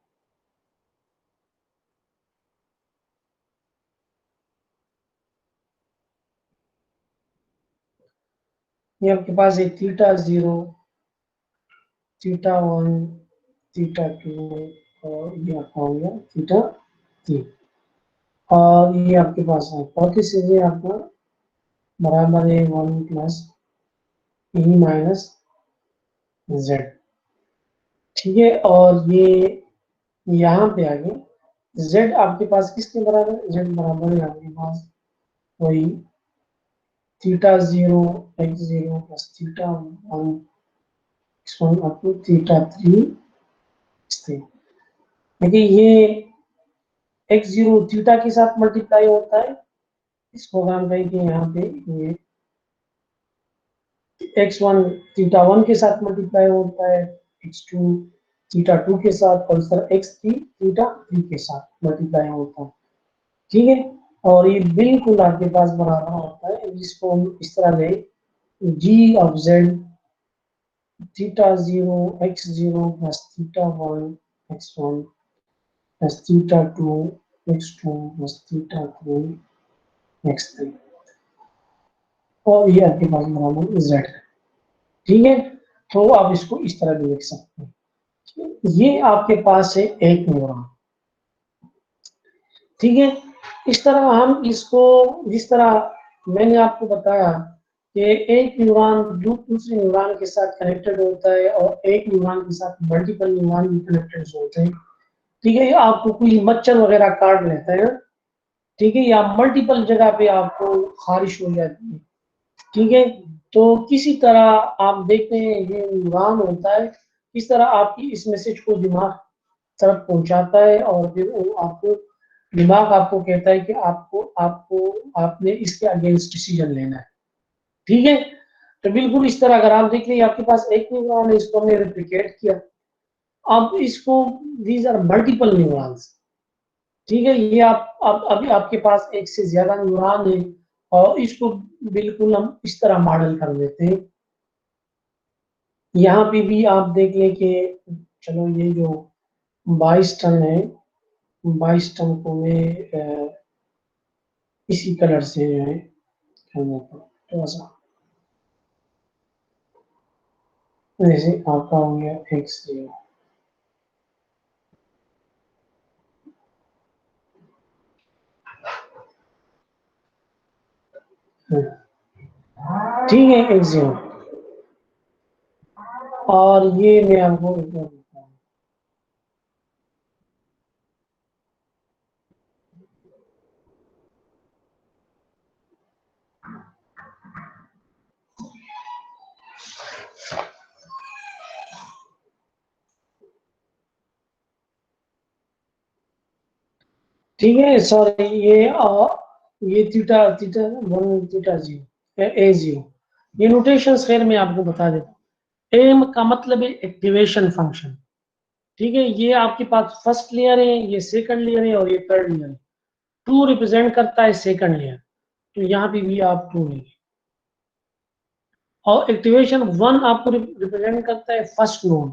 ये आपके पास है थीटा 0, थीटा 1, थीटा 2, और ये आपका हो गया थीटा 3, और ये आपके पास हाइपोथेसिस है आपका बराबर है 1 प्लस ई माइनस जेड। ठीक है, और ये यहाँ पे आगे z आपके पास किसके बराबर है, z बराबर है आपके पास वही theta 0 x0 plus theta 1 x1 up to theta 3 x3। देखिए ये x0 थीटा के साथ मल्टीप्लाई होता है, इसको हम कहेंगे यहाँ पे ये x1 थीटा 1 के साथ मल्टीप्लाई होता है, x2 थीटा 2 के साथ और सर x3 थीटा 3 के साथ मल्टीप्लाई होता है। ठीक है, और ये बिल्कुल आपके पास बराबर होता है, जिसको हम इस तरह ले g of z theta 0 x0 plus theta 1 x1 plus theta 2 x2 plus theta 3 x3, और ये आपके पास बराबर z है। ठीक है, तो आप इसको इस तरह भी लिख सकते हैं। ये आपके पास है एक न्यूरॉन। ठीक है, इस तरह हम इसको, जिस तरह मैंने आपको बताया कि एक न्यूरॉन दूसरे न्यूरॉन के साथ कनेक्टेड होता है और एक न्यूरॉन के साथ मल्टीपल न्यूरॉन भी कनेक्टेड होते हैं। ठीक है, आपको कोई मच्छर वगैरह काट लेता है, ठीक है, या मल्टीपल जगह पे आपको खारिश हो जाती है। ठीक है, तो किसी तरह आप देखते हैं ये न्यूरॉन होता है, किस तरह आपकी इस मैसेज को दिमाग तरफ पहुंचाता है और फिर वो आपको दिमाग आपको कहता है कि आपको आपको आपने इसके अगेंस्ट डिसीजन लेना है। ठीक है, तो बिल्कुल इस तरह अगर आप देख लें आपके पास एक न्यूरॉन है, इसको हमने रेप्लिकेट किया, अब इसको दीज आर मल्टीपल न्यूरॉन्स। ठीक है, ये आप अब अभी आपके पास एक से ज्यादा न्यूरॉन है और इसको बिल्कुल हम इस तरह मॉडल कर देते हैं। यहाँ पे भी आप देख लें कि चलो ये जो 22 टन है, 22 टन को मैं इसी कलर से जो है थोड़ा सा, जैसे आपका हो गया x0। ठीक है, x0, और ये मैं आपको ठीक है, सॉरी ये थीटा थीटा 1 थीटा 0 a0, ये नोटेशंस खैर मैं आपको बता देता हूँ। एम का मतलब है एक्टिवेशन फंक्शन। ठीक है, ये आपके पास फर्स्ट लेयर है, ये सेकंड लेयर है और ये थर्ड लेयर है। 2 रिप्रेजेंट करता है सेकंड लेयर, तो यहाँ पे भी आप 2 लेंगे, और एक्टिवेशन 1 आपको रिप्रेजेंट करता है फर्स्ट नोड।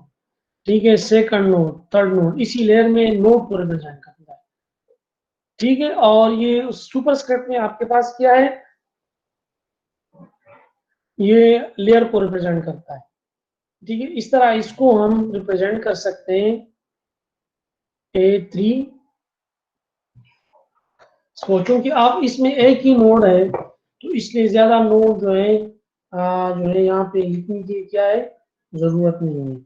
ठीक है, सेकंड नोड, थर्ड नोड, इसी लेयर में नोड को रिप्रेजेंट करता है। ठीक है, और ये सुपरस्क्रिप्ट में आपके पास क्या है, ये लेयर को रिप्रेजेंट करता है। ठीक है, इस तरह इसको हम रिप्रेजेंट कर सकते हैं A3। सोचो कि आप इसमें एक ही नोड है, तो इसलिए ज्यादा नोड जो है यहाँ पे लिखने की क्या है जरूरत नहीं है।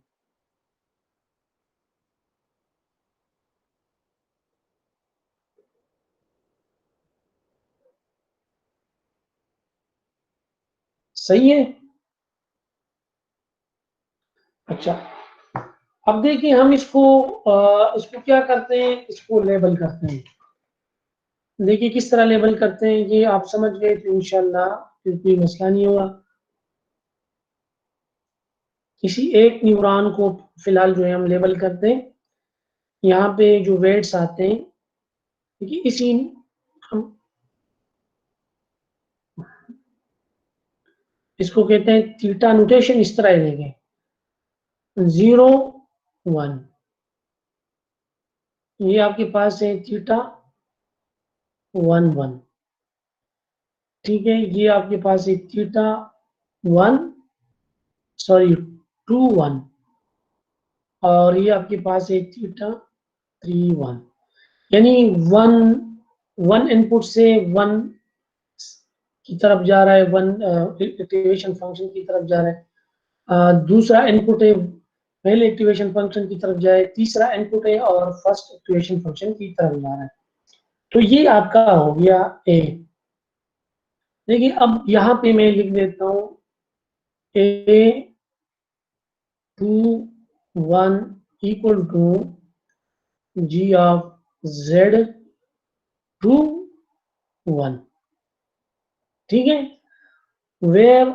सही है। अच्छा, अब देखिए हम इसको क्या करते हैं, इसको लेबल करते हैं। देखिए किस तरह लेबल करते हैं, ये आप समझ गए तो इंशाल्लाह फिर कोई मसला नहीं होगा। किसी एक न्यूरॉन को फिलहाल जो है हम लेबल करते हैं, यहाँ पे जो वेट्स आते हैं, देखिए इसी हम इसको कहते हैं थीटा नोटेशन, इस तरह देंगे 0 1, ये आपके पास है थीटा 1 1। ठीक है, ये आपके पास है थीटा 1 सॉरी 2 1, और ये आपके पास है थीटा 3 1, यानी 1 इनपुट से 1 की तरफ जा रहा है, 1 एक्टिवेशन फंक्शन की तरफ जा रहा है, दूसरा इनपुट है पहले एक्टिवेशन फंक्शन की तरफ जाए, तीसरा इनपुट है और फर्स्ट एक्टिवेशन फंक्शन की तरफ जा रहा है। तो ये आपका हो गया ए। देखिए अब यहाँ पे मैं लिख देता हूँ A 2 1 equal to G of Z 2 1, ठीक है। वेयर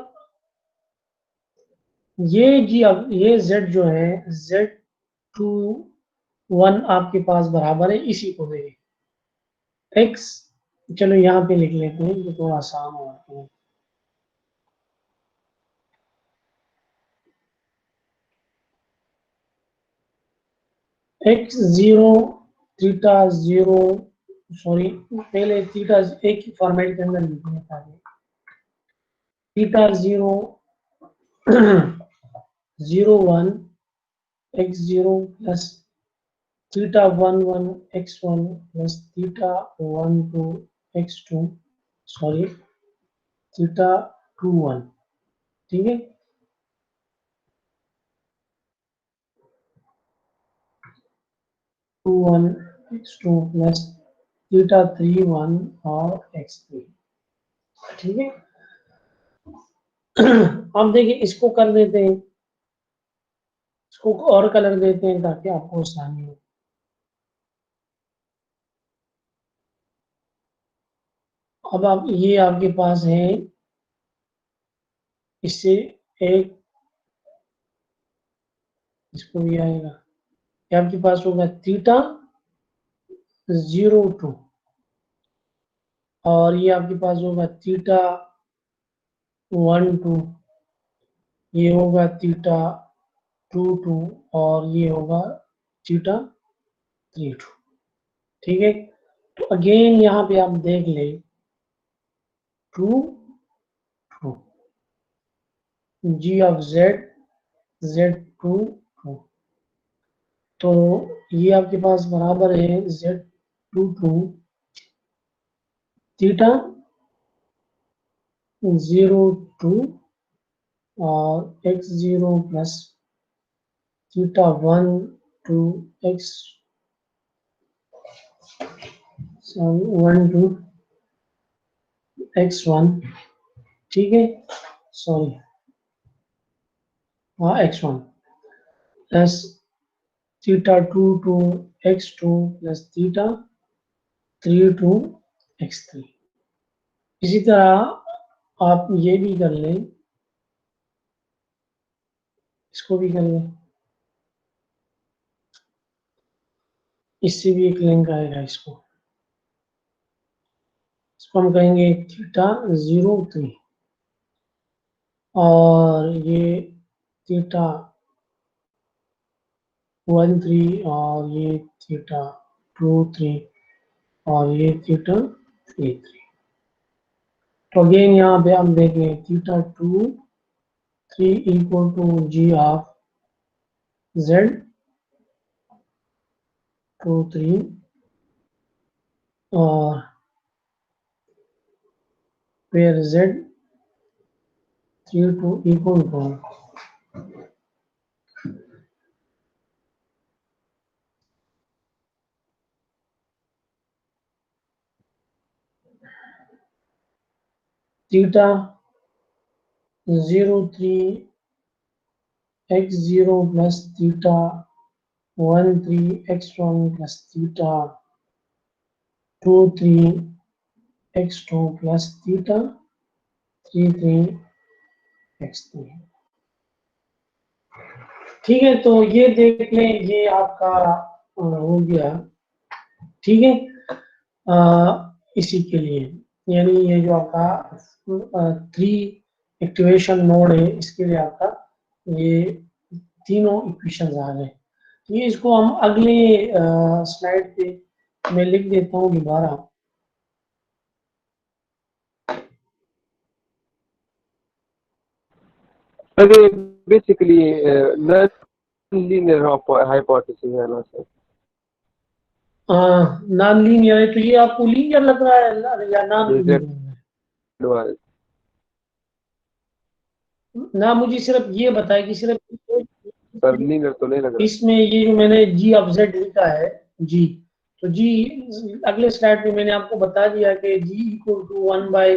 ये Z जो है Z 2 1 आपके पास बराबर है इसी को देंगे X, चलो यहाँ पे लिख लेते हैं तो थोड़ा आसान होगा। X 0 थीटा 0, सॉरी पहले थीटा एक ही फॉर्मेट के अंदर लिखने ताकि theta 0 0 1 X 0 plus theta 1 1 X 1 plus theta 1 2 X 2, sorry theta 2 1, ठीक है। टू 1 X 2 प्लस थीटा 3 1 और X 3, ठीक है। अब देखिए इसको कर देते हैं, इसको और कलर देते हैं ताकि आपको आसानी हो। अब आप ये आपके पास है, इससे एक इसको भी आएगा, ये आपके पास होगा थीटा 0 2 और ये आपके पास होगा थीटा 1 2, ये होगा थीटा 2 2 और ये होगा थीटा 3 2, ठीक है। तो अगेन यहाँ पे आप देख ले 2 2 G ऑफ Z 2 2, तो ये आपके पास बराबर है Z 2 2 थीटा 0 2 और X 0 plus theta 1 2 X 1 2 X 1, ठीक है, सॉरी हाँ X 1 plus theta 2 2 X 2 plus theta 3 2 X 3। इसी तरह आप ये भी कर लें, इसको भी कर लें, इससे भी एक लिंक आएगा, इसको हम कहेंगे थीटा 0 3 और ये थीटा 1 3 और ये थीटा 2 3 और ये थीटा 3 3। तो अगेन यहाँ पे हम देखें theta 2 3 equal to G of Z 2 3 और where Z 3 2 equal to theta 0 3 X 0 plus theta 1 3 X 1 plus theta 2 3 X 2 plus theta 3 3 X 3, ठीक है। तो ये देख लें, ये आपका हो गया, ठीक है। इसी के लिए यानी ये जो आपका 3 एक्टिवेशन मोड है, इसके लिए आपका ये तीनों इक्वेशंस आ गए। ये इसको हम अगले स्लाइड पे मैं लिख देता हूँ दोबारा। अरे बेसिकली non-linear hypothesis है ना सर? नॉन लीनियर है, तो ये आपको लीनियर लग रहा है या नॉन लीनियर? ना मुझे सिर्फ ये बताए कि सिर्फ सर लीनियर तो नहीं लग रहा। इसमें ये जो मैंने G ऑफ Z लिखा है G, तो G अगले स्लाइड पे मैंने आपको बता दिया कि G equal to 1 bye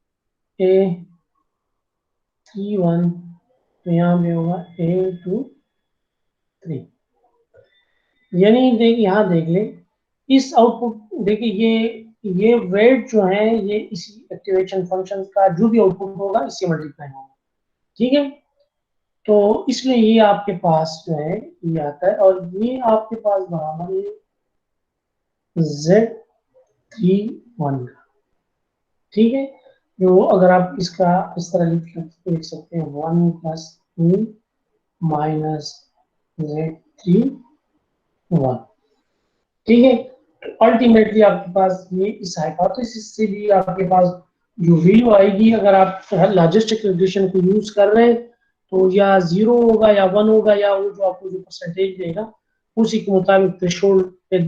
A31, तो यहाँ पे होगा A23। यानी यहाँ देख ले, इस आउटपुट देखिए, ये वेट जो है ये इसी एक्टिवेशन फंक्शन का जो भी आउटपुट होगा इससे मल्टीप्लाई होगा, ठीक है। तो इसलिए ये आपके पास जो है ये आता है, और ये आपके पास बराबर है Z31 का, ठीक है। जो अगर आप इसका इस तरह लिख सकते हैं 1 + E माइनस Z31, ठीक है। अल्टीमेटली आपके पास ये इस हाइपोथेसिस से भी आपके पास जो वैल्यू आएगी, अगर आप लॉजिस्टिक रिग्रेशन को यूज कर रहे हैं तो या 0 होगा या 1 होगा, या वो जो आपको जो परसेंटेज देगा उसी के मुताबिक थ्रेशोल्ड पे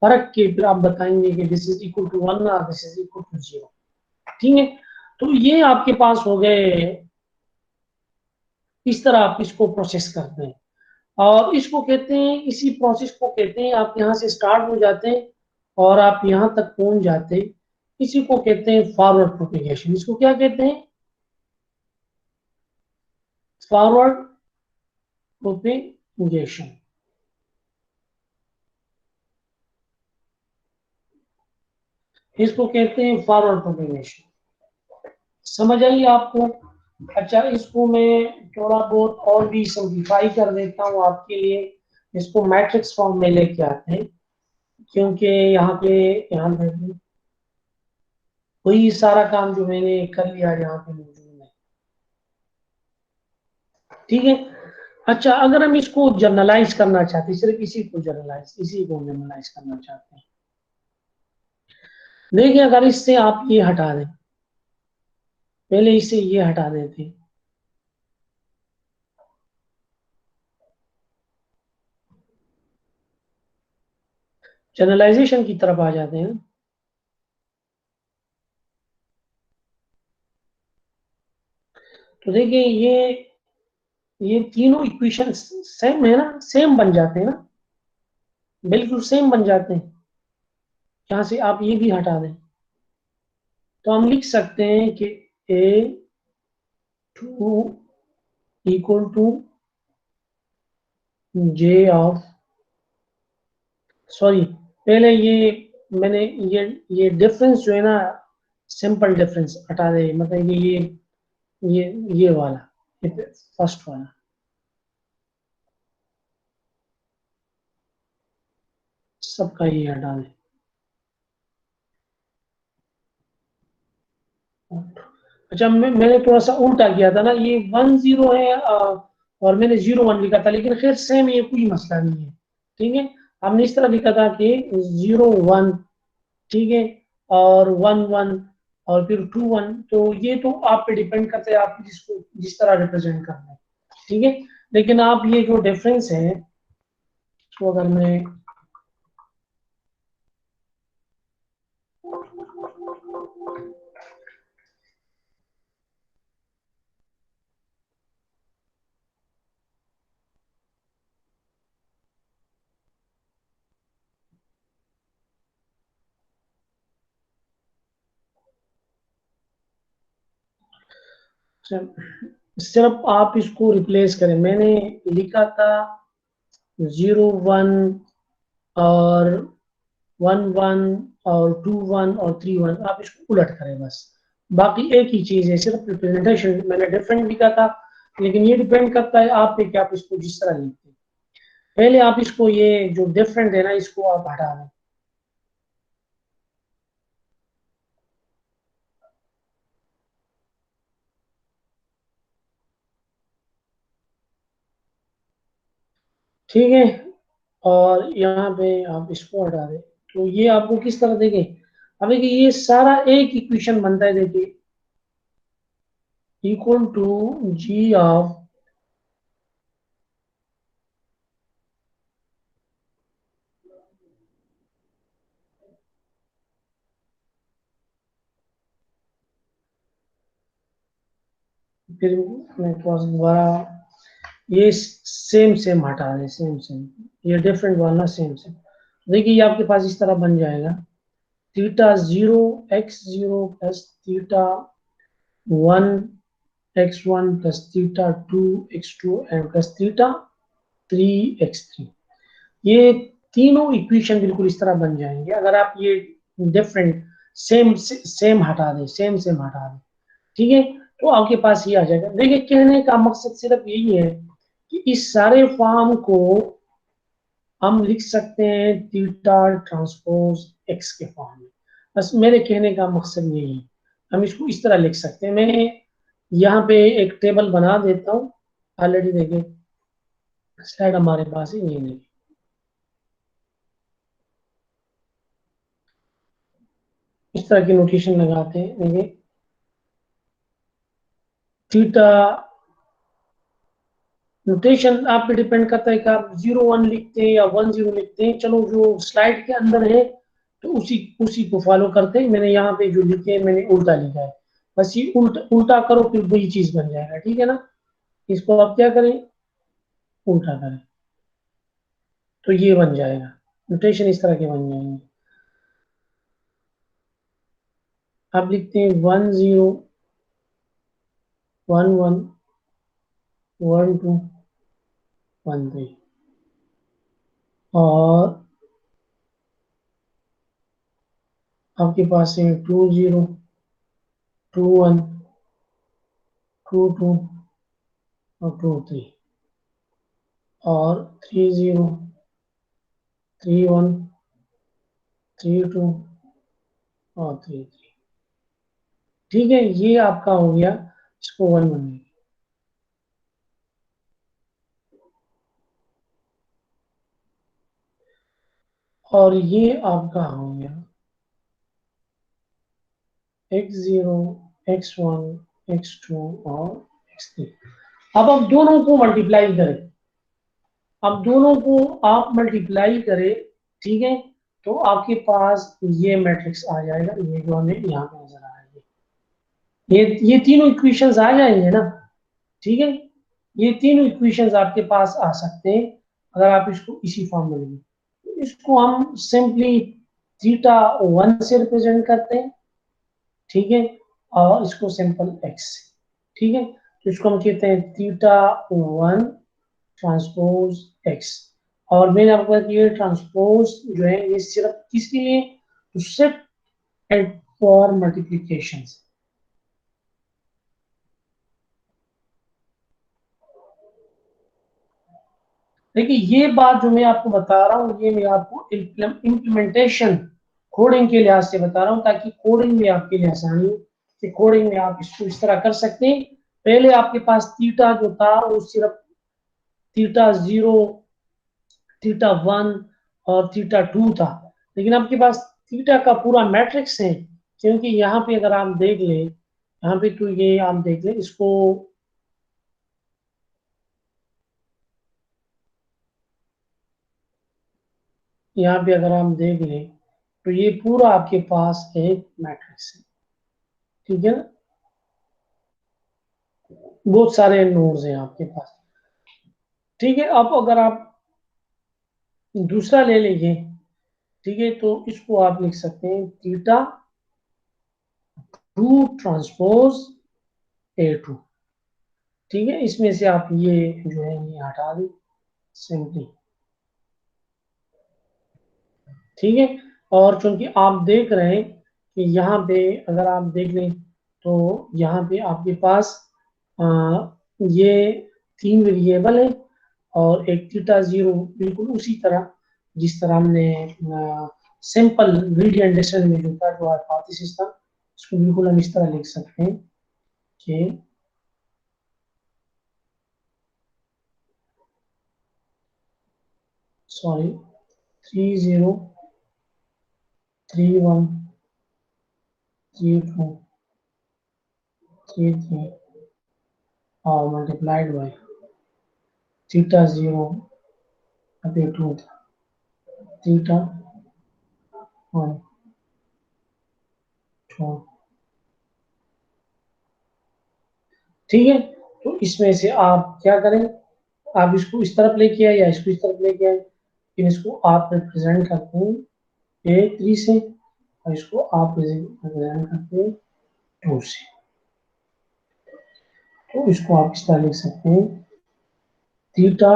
फर्क के फिर आप बताएंगे कि दिस इज इक्वल टू 1 और दिस इज इक्वल टू 0, ठीक है। तो ये आपके पास हो गए, इस तरह आप इसको प्रोसेस करते हैं, और इसको कहते हैं, इसी प्रोसेस को कहते हैं, आप यहाँ से स्टार्ट हो जाते हैं और आप यहाँ तक पहुंच जाते हैं, इसी को कहते हैं फॉरवर्ड प्रोपेगेशन। इसको क्या कहते हैं? Forward propagation. इसको कहते हैं फॉरवर्ड प्रोपेगेशन। समझ आई आपको? अच्छा, इसको मैं थोड़ा बहुत और भी सिंप्लीफाई कर देता हूँ आपके लिए। इसको मैट्रिक्स फॉर्म में लेके आते हैं, क्योंकि यहाँ पे वही सारा काम जो मैंने कर लिया यहाँ पे मौजूद है, ठीक है। अच्छा, अगर हम इसको जनरलाइज करना चाहते हैं, सिर्फ इसी को जनरलाइज करना चाहते हैं, देखिए अगर इससे आप ये हटा दें, पहले इससे ये हटा देते हैं, जनरलाइजेशन की तरफ आ जाते हैं, तो देखिए ये तीनों इक्वेशन सेम है ना, सेम बन जाते हैं ना, बिल्कुल सेम बन जाते हैं। यहां से आप ये भी हटा दें तो हम लिख सकते हैं कि A2 equal to J of, sorry पहले मैंने ये डिफरेंस जो है ना, सिंपल डिफरेंस हटा दे, मतलब ये वाला, ये फर्स्ट वाला, सबका ये हटा दे। अच्छा, मैंने थोड़ा सा उल्टा किया था ना, ये 1 0 है और मैंने 0 1 लिखा था, लेकिन खैर सेम, ये कोई मसला नहीं है, ठीक है। हमने इस तरह लिखा था कि 0 1, ठीक है, और 1 1 और फिर 2 1, तो ये तो आप पे डिपेंड करता है, आप जिस तरह रिप्रेजेंट करना है, ठीक है। लेकिन आप ये जो डिफरेंस है, तो अगर मैं सिर्फ आप इसको रिप्लेस करें, मैंने लिखा था 0 1 और 1 1 और 2 1 और 3 1, आप इसको उलट करें बस, बाकी एक ही चीज है, सिर्फ रिप्रेजेंटेशन मैंने डिफरेंट लिखा था, लेकिन ये डिपेंड करता है आप पे कि आप इसको जिस तरह लिखते हैं। पहले आप इसको ये जो डिफरेंट है ना, इसको आप हटा दें, ठीक है, और यहाँ पे आप इसको हटा दें, तो ये आपको किस तरह देंगे? अब देखिए ये सारा एक इक्वेशन बनता है, देखिए इक्वल टू G ऑफ, फिर मैं थोड़ा सा दोबारा ये सेम हटा दें, सेम, ये डिफरेंट वाला सेम, देखिए ये आपके पास इस तरह बन जाएगा, theta 0 x 0 plus theta 1x1 plus theta 2x2 and plus theta 3x3। ये तीनों इक्वेशन बिल्कुल इस तरह बन जाएंगे अगर आप ये डिफरेंट सेम हटा दें, सेम हटा दें, ठीक है, तो आपके पास ये आ जाएगा। देखिए कहने का मकसद सिर्फ यही है कि इस सारे फॉर्म को हम लिख सकते हैं थीटा ट्रांसपोज एक्स के फॉर्म में। बस मेरे कहने का मकसद यही है, हम इसको इस तरह लिख सकते हैं। मैं यहाँ पे एक टेबल बना देता हूँ, ऑलरेडी देखिए स्लाइड हमारे पास है, ये नहीं, इस तरह की नोटेशन लगाते हैं। देखिए थीटा नोटेशन आप पे डिपेंड करता है कि आप 0 1 लिखते हैं या 1 0 लिखते हैं। चलो जो स्लाइड के अंदर है तो उसी उसी को फॉलो करते हैं। मैंने यहाँ पे जो लिखे हैं मैंने उल्टा लिखा है, बस ये उल्टा करो फिर वही चीज बन जाएगा, ठीक है ना। इसको आप क्या करें, उल्टा करें तो ये बन जाएगा, नोटेशन इस तरह के बन जाएंगे। आप लिखते हैं 1 0 1 1 1 2 1 3 और आपके पास है 2 0 2 1 2 2 और 2 3 और 3 0 3 1 3 2 और 3 3। ठीक है, ये आपका हो गया, इसको 1 1। और ये आपका हो गया x0 x1 x2 और x3। अब आप दोनों को मल्टीप्लाई करें, अब दोनों को आप मल्टीप्लाई करें, ठीक है, तो आपके पास ये मैट्रिक्स आ जाएगा, ये जो हमें यहाँ पे नजर आ रहा है। ये तीनों इक्वेशंस आ जाएंगे ना, ठीक है, ये तीनों इक्वेशंस आपके पास आ सकते हैं अगर आप इसको इसी फॉर्म में लेंगे। तो इसको हम सिंपली थीटा 1 से रिप्रेजेंट करते हैं, ठीक है, और इसको सिंपल एक्स, ठीक है, तो इसको हम कहते हैं थीटा 1 ट्रांसपोज एक्स। और मैंने आपको ये ट्रांसपोज जो है ये सिर्फ किसके लिए, two set and for multiplication. देखिए ये बात जो मैं आपको बता रहा हूँ ये मैं आपको इम्प्लीमेंटेशन कोडिंग के लिहाज से बता रहा हूँ ताकि कोडिंग में आपके लिए आसानी हो कि कोडिंग में आप इसको इस तरह कर सकते हैं। पहले आपके पास थीटा जो था वो सिर्फ थीटा 0 थीटा 1 और थीटा 2 था, लेकिन आपके पास थीटा का पूरा मैट्रिक्स है। क्योंकि यहाँ पे अगर आप देख लें, यहाँ पे तो ये आप देख लें इसको, यहाँ पे अगर आप देख लें तो ये पूरा आपके पास एक मैट्रिक्स है, ठीक है ना, बहुत सारे नोड्स हैं आपके पास, ठीक है। अब अगर आप दूसरा ले लीजिए, ठीक है, तो इसको आप लिख सकते हैं थीटा 2 ट्रांसपोज A2, ठीक है। इसमें से आप ये जो है ये हटा दें सिंपली, ठीक है। और चूंकि आप देख रहे हैं कि यहाँ पे अगर आप देख लें तो यहाँ पे आपके पास ये 3 वेरिएबल है और एक थीटा 0 बिल्कुल उसी तरह जिस तरह हमने सिंपल रीडियंडेशन में जो था जो हाइपोथेसिस था, इसको बिल्कुल हम इस तरह लिख सकते हैं कि सॉरी 3 0 3 1 3 2 3 3 और मल्टीप्लाइड बाय थीटा 0 अभी 2 था, थीटा 1 2, ठीक है। तो इसमें से आप क्या करें, आप इसको इस तरफ लेके आए या इसको इस तरफ लेके आए, फिर इसको आप रिप्रेजेंट करते हैं A3 से और इसको आप रिप्रेजेंट करते हैं 2 से, तो इसको आप इस तरह लिख सकते हैं, थीटा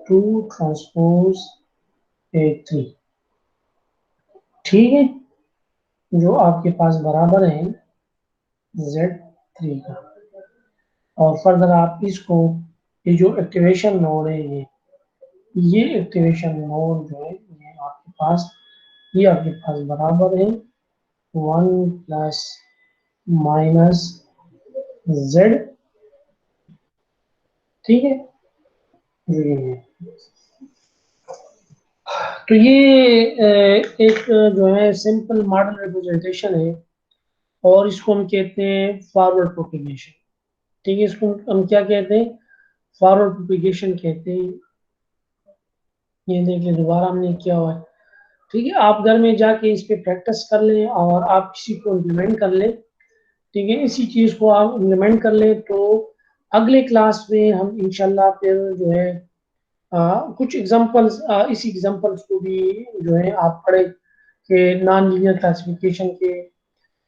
2 ट्रांसपोज A3, ठीक है, जो आपके पास बराबर है Z3 का। और फर्दर आप इसको, ये जो एक्टिवेशन नोड है, ये एक्टिवेशन नोड जो है ये आपके पास बराबर है 1 प्लस माइनस Z, ठीक है। ये तो ये एक जो है सिंपल मॉडल रिप्रेजेंटेशन है, और इसको हम कहते हैं फॉरवर्ड प्रोपेगेशन, ठीक है। इसको हम क्या कहते हैं, फॉरवर्ड प्रोपेगेशन कहते हैं। ये देखिए दोबारा हमने किया हुआ है, ठीक है। आप घर में जाके इस पे प्रैक्टिस कर लें और आप इसी को इम्प्लीमेंट कर लें, ठीक है। इसी चीज़ को आप इम्प्लीमेंट कर लें तो अगले क्लास में हम इंशाल्लाह फिर जो है कुछ एग्जांपल्स, इसी एग्जांपल्स को भी जो है आप पढ़े कि नॉन लीनियर क्लासिफिकेशन के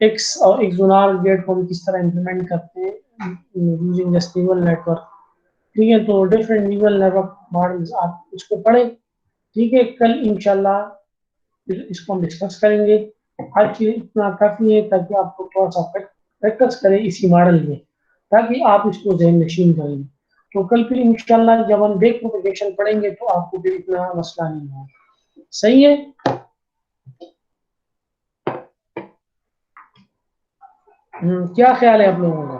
एक्स और एक्सोनार गेट को हम किस तरह इम्प्लीमेंट करते हैं यूजिंग दिस न्यूरल नेटवर्क, ठीक है। तो डिफरेंट न्यूरल नेटवर्क मॉडल्स आप इसको पढ़ें, ठीक है। कल इंशाल्लाह इसको हम डिस्कस करेंगे। आज के लिए इतना काफ़ी है, ताकि आपको थोड़ा सा प्रैक्टिस करें इसी मॉडल में, ताकि आप इसको ज़हन नशीन करेंगे। तो कल फिर इंशाल्लाह जब हम बेक प्रोपेगेशन पढ़ेंगे तो आपको फिर इतना मसला नहीं होगा, सही है। क्या ख्याल है आप लोगों का?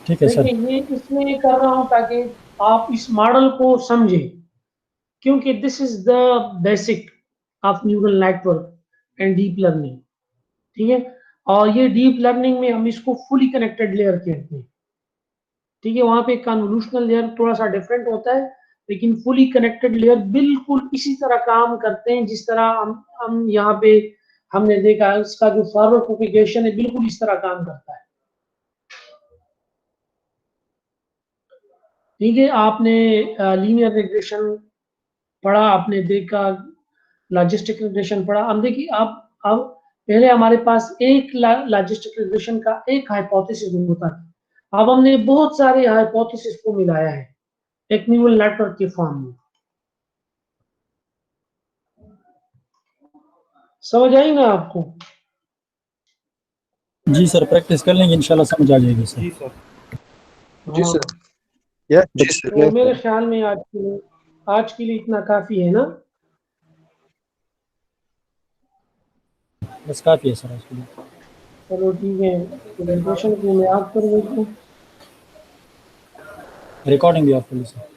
ठीक है सर। देखिए ये इसलिए कर रहा हूँ ताकि आप इस मॉडल को समझें, क्योंकि this is the basic of neural network and deep learning, ठीक है। और ये डीप लर्निंग में हम इसको फुली कनेक्टेड लेयर कहते हैं, ठीक है। वहां पे कन्वोल्यूशनल लेयर थोड़ा सा डिफरेंट होता है, लेकिन फुली कनेक्टेड लेयर बिल्कुल इसी तरह काम करते हैं जिस तरह हम यहाँ पे हमने देखा है। इसका जो फॉरवर्ड प्रोपेगेशन है बिल्कुल इस तरह काम करता है, ठीक है। आपने लीनियर रिग्रेशन पढ़ा, आपने देखा लॉजिस्टिक रिग्रेशन पढ़ा। अब देखिए आप, अब पहले हमारे पास एक लॉजिस्टिक रिग्रेशन का एक हाइपोथेसिस होता था, अब हमने बहुत सारे हाइपोथेसिस को मिलाया है एक न्यूरल नेटवर्क के फॉर्म में। समझ आई ना आपको? जी सर, प्रैक्टिस कर लेंगे इंशाल्लाह समझ आ जाएगी सर। जी सर। जी हाँ, सर, जी सर। तो मेरे ख्याल में आज के लिए इतना काफी है ना? बस काफ़ी है सर आज के लिए। चलो ठीक है, प्रेजेंटेशन को मैं आप कर देता हूँ। रिकॉर्डिंग भी आप कर लीजिए सर।